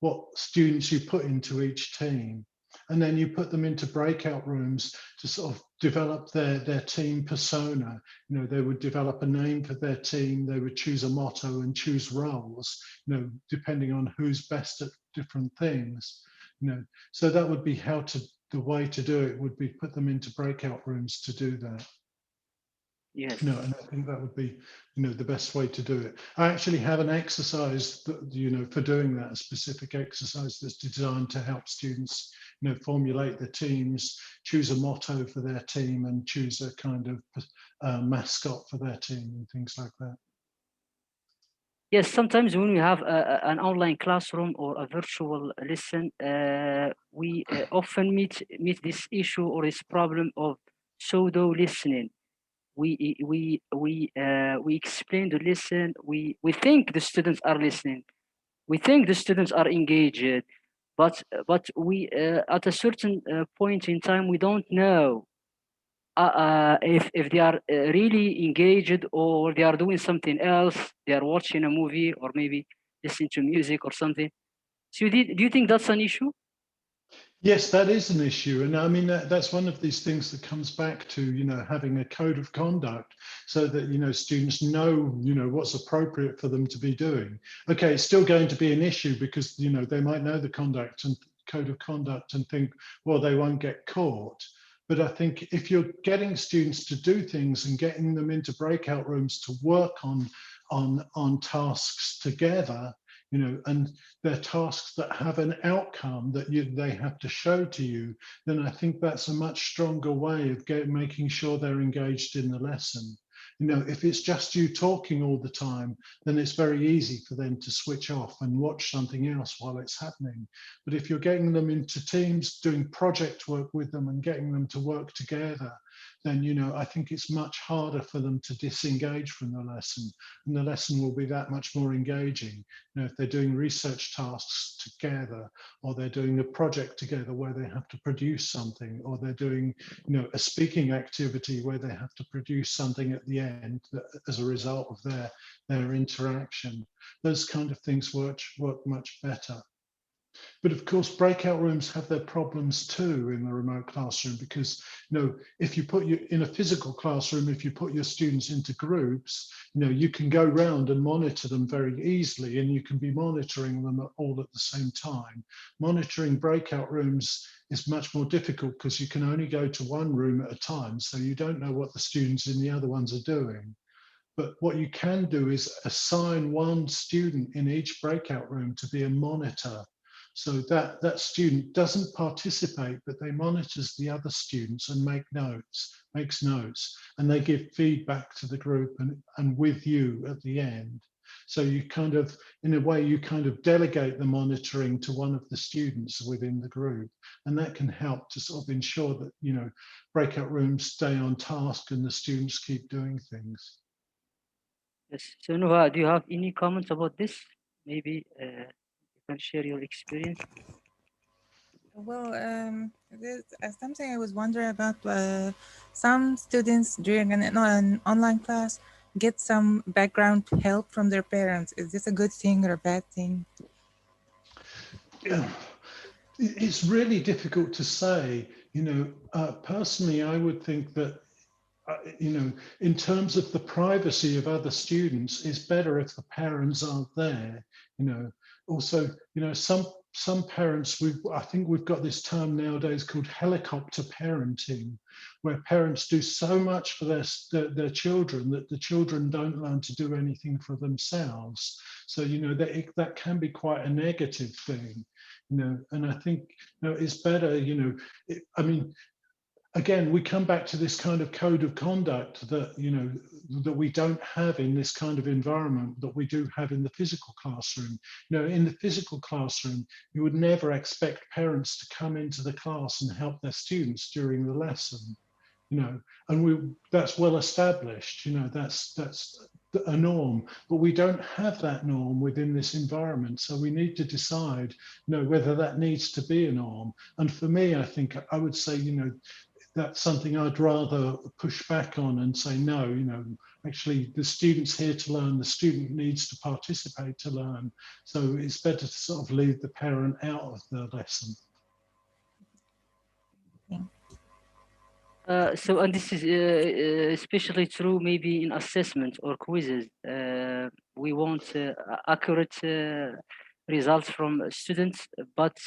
what students you put into each team. And then you put them into breakout rooms to sort of develop their team persona. They would develop a name for their team, they would choose a motto and choose roles, depending on who's best at different things. So that would be the way to do it would be put them into breakout rooms to do that. Yes. And I think that would be, the best way to do it. I actually have an exercise that, for doing that, a specific exercise that's designed to help students, formulate their teams, choose a motto for their team, and choose a kind of mascot for their team and things like that. Yes, sometimes when we have an online classroom or a virtual lesson, we often meet this issue or this problem of pseudo listening. We explain the lesson. We think the students are listening. We think the students are engaged, but we at a certain point in time we don't know if they are really engaged or they are doing something else. They are watching a movie or maybe listening to music or something. So do you think that's an issue? Yes, that is an issue. And I mean, that's one of these things that comes back to, having a code of conduct so that, students know, what's appropriate for them to be doing. Okay, it's still going to be an issue because, they might know the conduct and code of conduct and think, well, they won't get caught. But I think if you're getting students to do things and getting them into breakout rooms to work on tasks together, and they're tasks that have an outcome that they have to show to you, then I think that's a much stronger way of making sure they're engaged in the lesson. If it's just you talking all the time, then it's very easy for them to switch off and watch something else while it's happening. But if you're getting them into teams, doing project work with them and getting them to work together, then, I think it's much harder for them to disengage from the lesson, and the lesson will be that much more engaging. If they're doing research tasks together, or they're doing a project together where they have to produce something, or they're doing, a speaking activity where they have to produce something at the end as a result of their interaction, those kind of things work much better. But of course, breakout rooms have their problems too in the remote classroom, because if you put you in a physical classroom, if you put your students into groups, you can go round and monitor them very easily, and you can be monitoring them all at the same time. Monitoring breakout rooms is much more difficult because you can only go to one room at a time, so you don't know what the students in the other ones are doing. But what you can do is assign one student in each breakout room to be a monitor, so that student doesn't participate, but they monitors the other students and makes notes, and they give feedback to the group and with you at the end. So you kind of, in a way, you kind of delegate the monitoring to one of the students within the group, and that can help to sort of ensure that, breakout rooms stay on task and the students keep doing things. Yes. So Nuha, do you have any comments about this? Maybe you can share your experience. Well, there's something I was wondering about. Some students during an online class get some background help from their parents. Is this a good thing or a bad thing? Yeah. It's really difficult to say. Personally, I would think that, in terms of the privacy of other students, it's better if the parents aren't there. Also, some parents, I think we've got this term nowadays called helicopter parenting, where parents do so much for their children that the children don't learn to do anything for themselves. So, that can be quite a negative thing. And I think, it's better, I mean, again, we come back to this kind of code of conduct that, that we don't have in this kind of environment that we do have in the physical classroom. In the physical classroom, you would never expect parents to come into the class and help their students during the lesson, and that's well established, that's a norm, but we don't have that norm within this environment. So we need to decide, whether that needs to be a norm. And for me, I think I would say, that's something I'd rather push back on and say, no, actually the student's here to learn, the student needs to participate to learn. So it's better to sort of leave the parent out of the lesson. So, and this is especially true maybe in assessment or quizzes. We want accurate results from students, but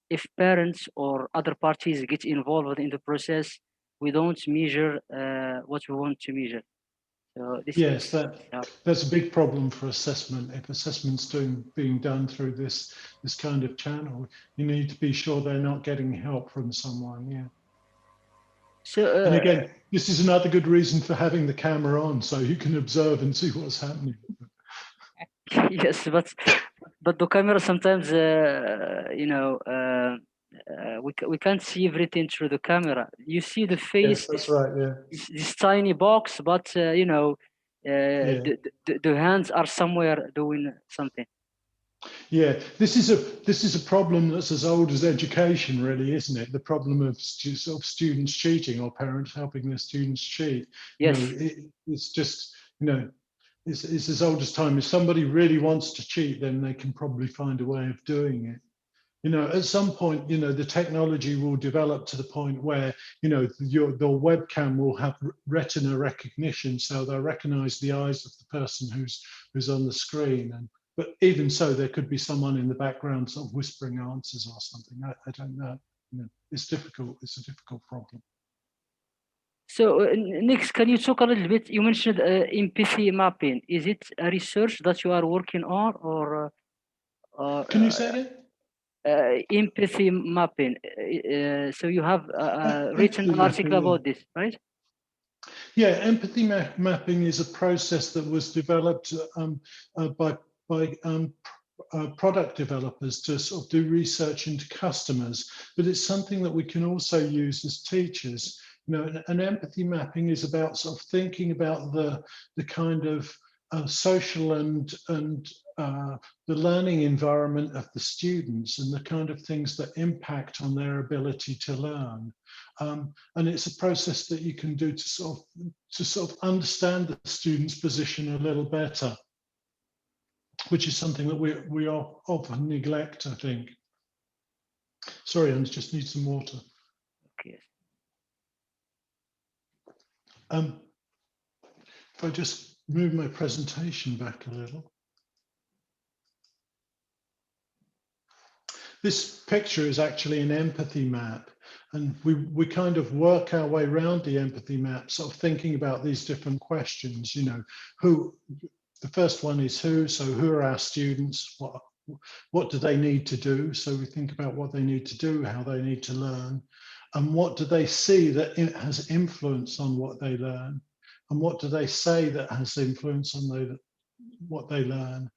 if parents or other parties get involved in the process, we don't measure what we want to measure. So this yes, that's a big problem for assessment. If assessment's being done through this kind of channel, you need to be sure they're not getting help from someone. Yeah. So, and again, this is another good reason for having the camera on, so you can observe and see what's happening. Yes, but the camera sometimes, we can't see everything through the camera. You see the face. Yes, that's right. Yeah. This tiny box, but the hands are somewhere doing something. Yeah, this is a problem that's as old as education, really, isn't it? The problem of students cheating or parents helping their students cheat. Yes. It's just, it's as old as time. If somebody really wants to cheat, then they can probably find a way of doing it. You know, at some point, you know, the technology will develop to the point where, you know, your webcam will have retina recognition, so they'll recognize the eyes of the person who's on the screen. But even so, there could be someone in the background sort of whispering answers or something. I don't know. You know, it's difficult. It's a difficult problem. So next, can you talk a little bit? You mentioned empathy mapping. Is it a research that you are working on, or Can you say that? empathy mapping? So you have written an article about this, right? Yeah, empathy mapping is a process that was developed by product developers to sort of do research into customers, but it's something that we can also use as teachers. You know, an empathy mapping is about sort of thinking about the kind of social and the learning environment of the students and the kind of things that impact on their ability to learn. And it's a process that you can do to sort of understand the student's position a little better, which is something that we often neglect, I think. Sorry, I just need some water. Okay. If I just move my presentation back a little. This picture is actually an empathy map, and we kind of work our way around the empathy map, sort of thinking about these different questions. You know, the first one is who, so who are our students? What do they need to do? So we think about what they need to do, how they need to learn, and what do they see that it has influence on what they learn, and what do they say that has influence on what they learn.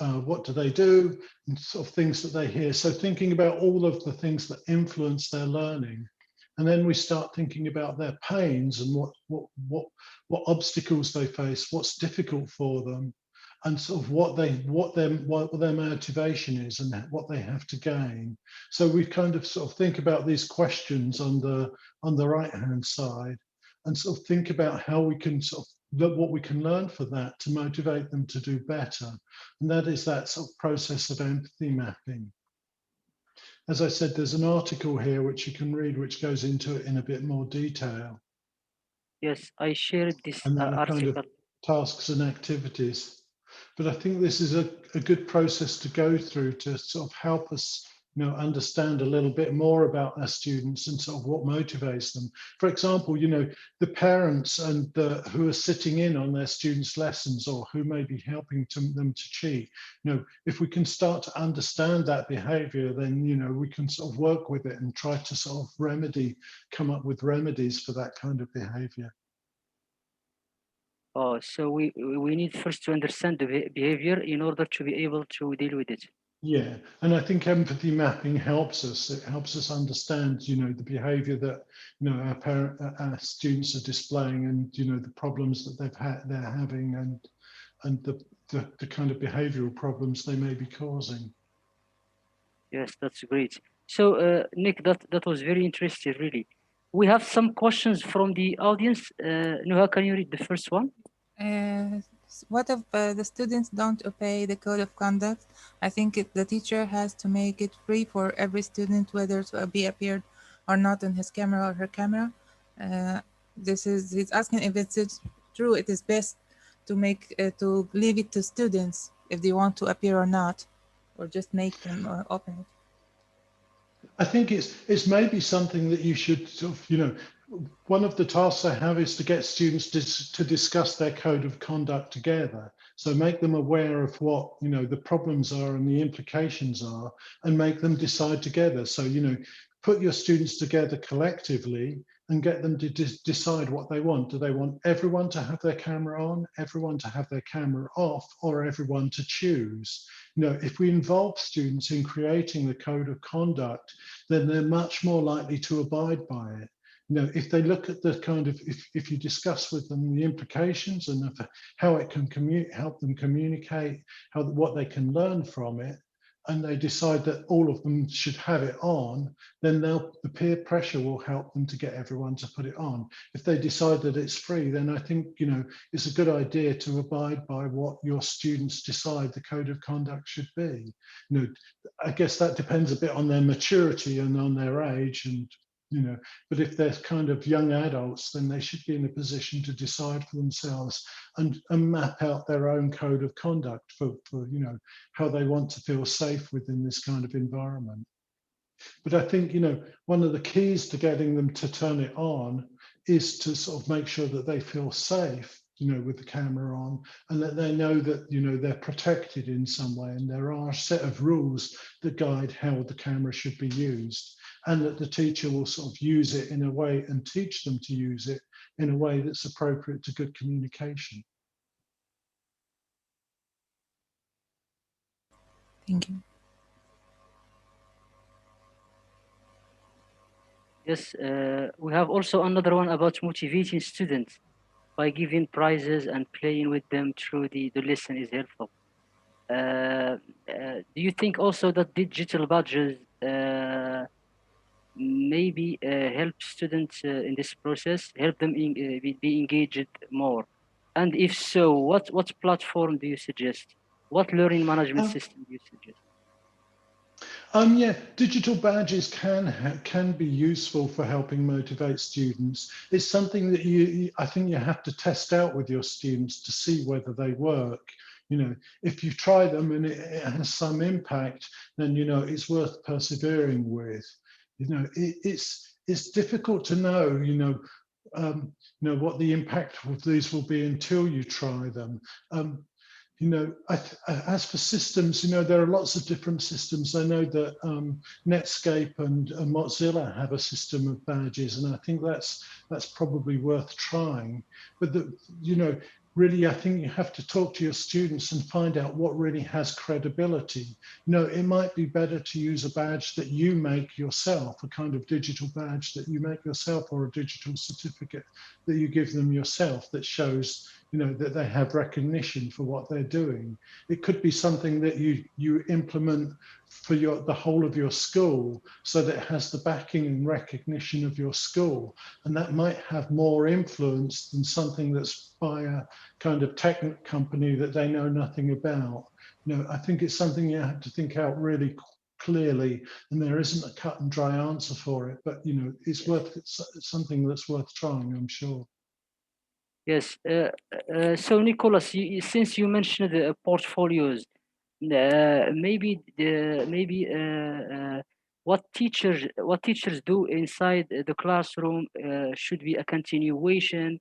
What do they do, and sort of things that they hear. So thinking about all of the things that influence their learning. And then we start thinking about their pains and what obstacles they face, what's difficult for them, and sort of what their motivation is and what they have to gain. So we kind of sort of think about these questions on the right-hand side and sort of think about how we can sort of what we can learn for that to motivate them to do better. And that is that sort of process of empathy mapping. As I said, there's an article here which you can read, which goes into it in a bit more detail. Yes, I shared this And then article. kind of tasks and activities. But I think this is a good process to go through to sort of help us, you know, understand a little bit more about our students and sort of what motivates them. For example, you know, the parents and who are sitting in on their students' lessons or who may be helping them to cheat, you know, if we can start to understand that behavior, then, you know, we can sort of work with it and try to sort of come up with remedies for that kind of behavior. Oh, so we need first to understand the behavior in order to be able to deal with it. Yeah, and I think empathy mapping helps us. It helps us understand, you know, the behaviour that, you know, our students are displaying, and, you know, the problems that they're having, and the kind of behavioural problems they may be causing. Yes, that's great. So, Nick, that was very interesting, really. We have some questions from the audience. Nuha, can you read the first one? What if the students don't obey the code of conduct? I think the teacher has to make it free for every student, whether to be appeared or not on his camera or her camera. He's asking if it's true. It is best to to leave it to students if they want to appear or not, or just make them open it. I think it's maybe something that you should sort of, you know, one of the tasks I have is to get students to discuss their code of conduct together. So make them aware of what, you know, the problems are and the implications are, and make them decide together. So, you know, put your students together collectively and get them to decide what they want. Do they want everyone to have their camera on, everyone to have their camera off, or everyone to choose? You know, if we involve students in creating the code of conduct, then they're much more likely to abide by it. You know, if they look at the kind of, if you discuss with them the implications and how it can help them communicate, what they can learn from it, and they decide that all of them should have it on, then the peer pressure will help them to get everyone to put it on. If they decide that it's free, then I think, you know, it's a good idea to abide by what your students decide the code of conduct should be. You know, I guess that depends a bit on their maturity and on their age, and you know, but if they're kind of young adults, then they should be in a position to decide for themselves and map out their own code of conduct for you know, how they want to feel safe within this kind of environment. But I think, you know, one of the keys to getting them to turn it on is to sort of make sure that they feel safe, you know, with the camera on, and that they know that, you know, they're protected in some way, and there are a set of rules that guide how the camera should be used, and that the teacher will sort of use it in a way and teach them to use it in a way that's appropriate to good communication. Thank you. Yes, we have also another one about motivating students by giving prizes and playing with them through the lesson is helpful. Do you think also that digital badges maybe help students in this process, help them be engaged more? And if so, what platform do you suggest? What learning management system do you suggest? Yeah, digital badges can be useful for helping motivate students. It's something that I think you have to test out with your students to see whether they work. You know, if you try them and it has some impact, then you know it's worth persevering with. You know, it's difficult to know. You know what the impact of these will be until you try them. You know, as for systems, you know, there are lots of different systems. I know that Netscape and Mozilla have a system of badges, and I think that's probably worth trying. But you know, really, I think you have to talk to your students and find out what really has credibility. You know, it might be better to use a badge that you make yourself, a kind of digital badge that you make yourself, or a digital certificate that you give them yourself that shows, you know, that they have recognition for what they're doing. It could be something that you implement for the whole of your school, so that it has the backing and recognition of your school, and that might have more influence than something that's by a kind of tech company that they know nothing about. You know, I think it's something you have to think out really clearly, and there isn't a cut and dry answer for it, but you know, it's something that's worth trying, I'm sure. Yes. So Nicholas, since you mentioned the portfolios, maybe what teachers do inside the classroom should be a continuation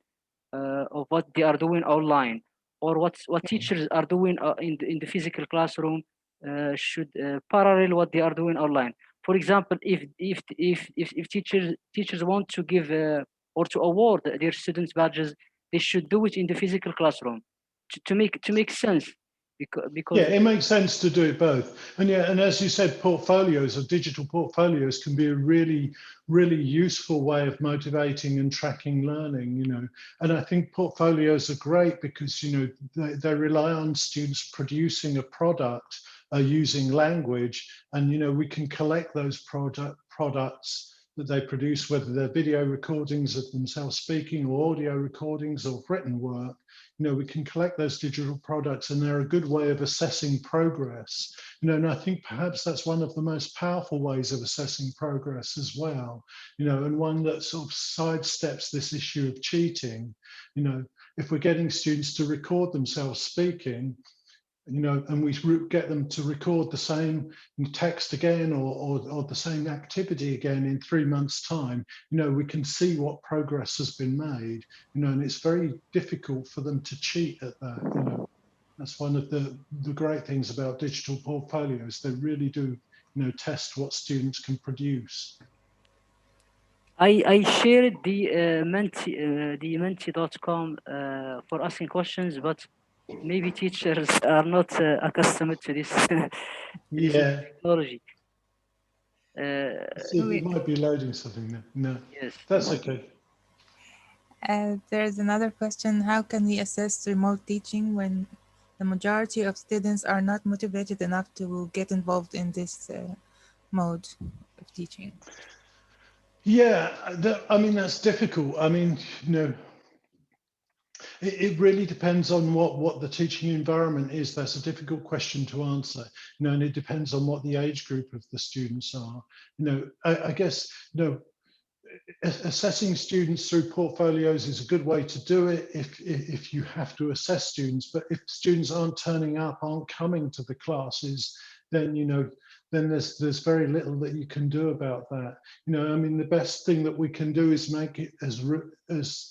of what they are doing online, or what teachers are doing in the physical classroom should parallel what they are doing online. For example, if teachers want to give or to award their students badges, they should do it in the physical classroom to make sense, because Yeah, it makes sense to do it both. And yeah, and as you said, portfolios or digital portfolios can be a really, really useful way of motivating and tracking learning, you know. And I think portfolios are great because, you know, they rely on students producing a product using language. And, you know, we can collect those products that they produce, whether they're video recordings of themselves speaking or audio recordings or written work. You know, we can collect those digital products, and they're a good way of assessing progress. You know, and I think perhaps that's one of the most powerful ways of assessing progress as well. You know, and one that sort of sidesteps this issue of cheating. You know, if we're getting students to record themselves speaking, you know, and we get them to record the same text again or the same activity again in 3 months' time, you know, we can see what progress has been made, you know, and it's very difficult for them to cheat at that, you know. That's one of the great things about digital portfolios. They really do, you know, test what students can produce. I shared the menti.com for asking questions, but maybe teachers are not accustomed to this, this Yeah. technology. It might be loading something there. No, Yes. that's okay. There's another question. How can we assess remote teaching when the majority of students are not motivated enough to get involved in this mode of teaching. Yeah, I mean, that's difficult. I mean, you know, it really depends on what the teaching environment is. That's a difficult question to answer, you know, and it depends on what the age group of the students are. You know, I guess, you know, assessing students through portfolios is a good way to do it if you have to assess students. But if students aren't turning up, aren't coming to the classes, then, you know, then there's very little that you can do about that. You know, I mean, the best thing that we can do is make it as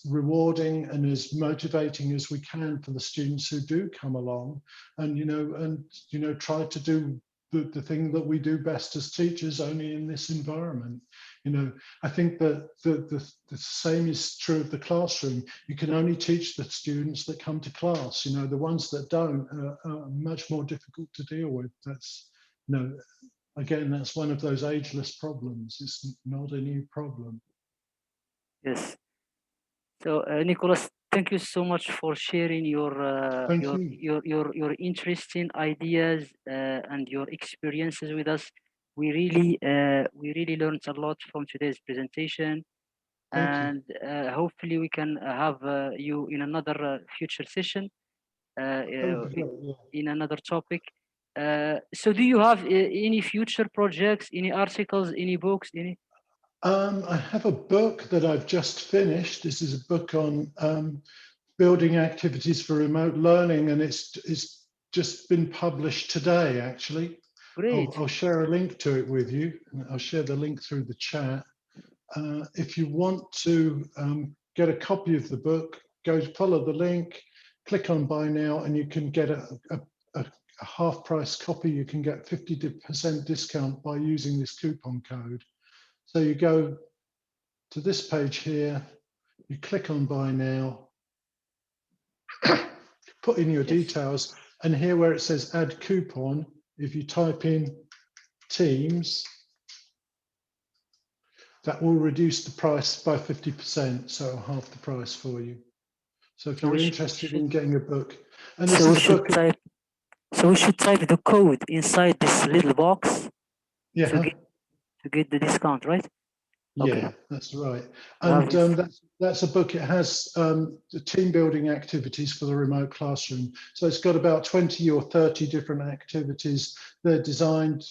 rewarding and as motivating as we can for the students who do come along, and you know, try to do the thing that we do best as teachers, only in this environment. You know, I think that the same is true of the classroom. You can only teach the students that come to class. You know, the ones that don't are much more difficult to deal with. That's, you know, again, that's one of those ageless problems. It's not a new problem. Yes. So, Nicholas, thank you so much for sharing your interesting ideas and your experiences with us. We really learned a lot from today's presentation, and hopefully we can have you in another future session in another topic. So, do you have any future projects, any articles, any books, any? I have a book that I've just finished. This is a book on building activities for remote learning, and it's just been published today, actually. Great. I'll share a link to it with you. I'll share the link through the chat. If you want to get a copy of the book, go follow the link, click on Buy Now, and you can get a half-price copy. You can get 50% discount by using this coupon code. So you go to this page here, you click on Buy Now, put in your details, and here where it says Add Coupon, if you type in Teams, that will reduce the price by 50%, so half the price for you. So if you're interested in getting a book, and this is a book. So we should type the code inside this little box Yeah. to get the discount, right? Yeah, okay. That's right. And that's a book. It has the team building activities for the remote classroom. So it's got about 20 or 30 different activities. They're designed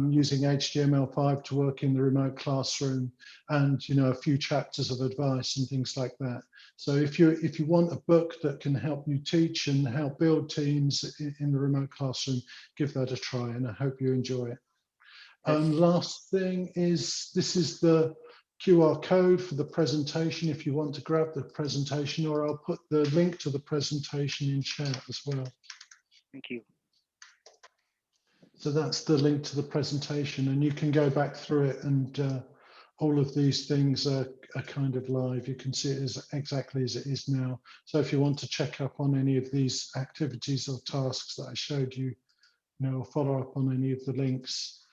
using HTML5 to work in the remote classroom, and you know, a few chapters of advice and things like that. So if you want a book that can help you teach and help build teams in the remote classroom, give that a try, and I hope you enjoy it. Last thing is, this is the QR code for the presentation if you want to grab the presentation, or I'll put the link to the presentation in chat as well. Thank you. So that's the link to the presentation, and you can go back through it, and all of these things are kind of live. You can see it exactly as it is now. So if you want to check up on any of these activities or tasks that I showed you, or follow up on any of the links,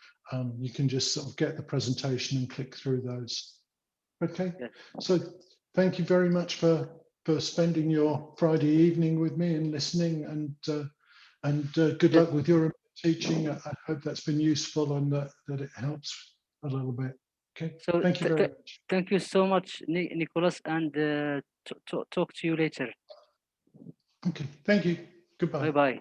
you can just sort of get the presentation and click through those. Okay, so thank you very much for spending your Friday evening with me and listening, and good luck with your teaching. I hope that's been useful and that it helps a little bit. Okay, so thank you very much. Thank you so much, Nicholas, and talk to you later. Okay, thank you. Goodbye. Bye-bye.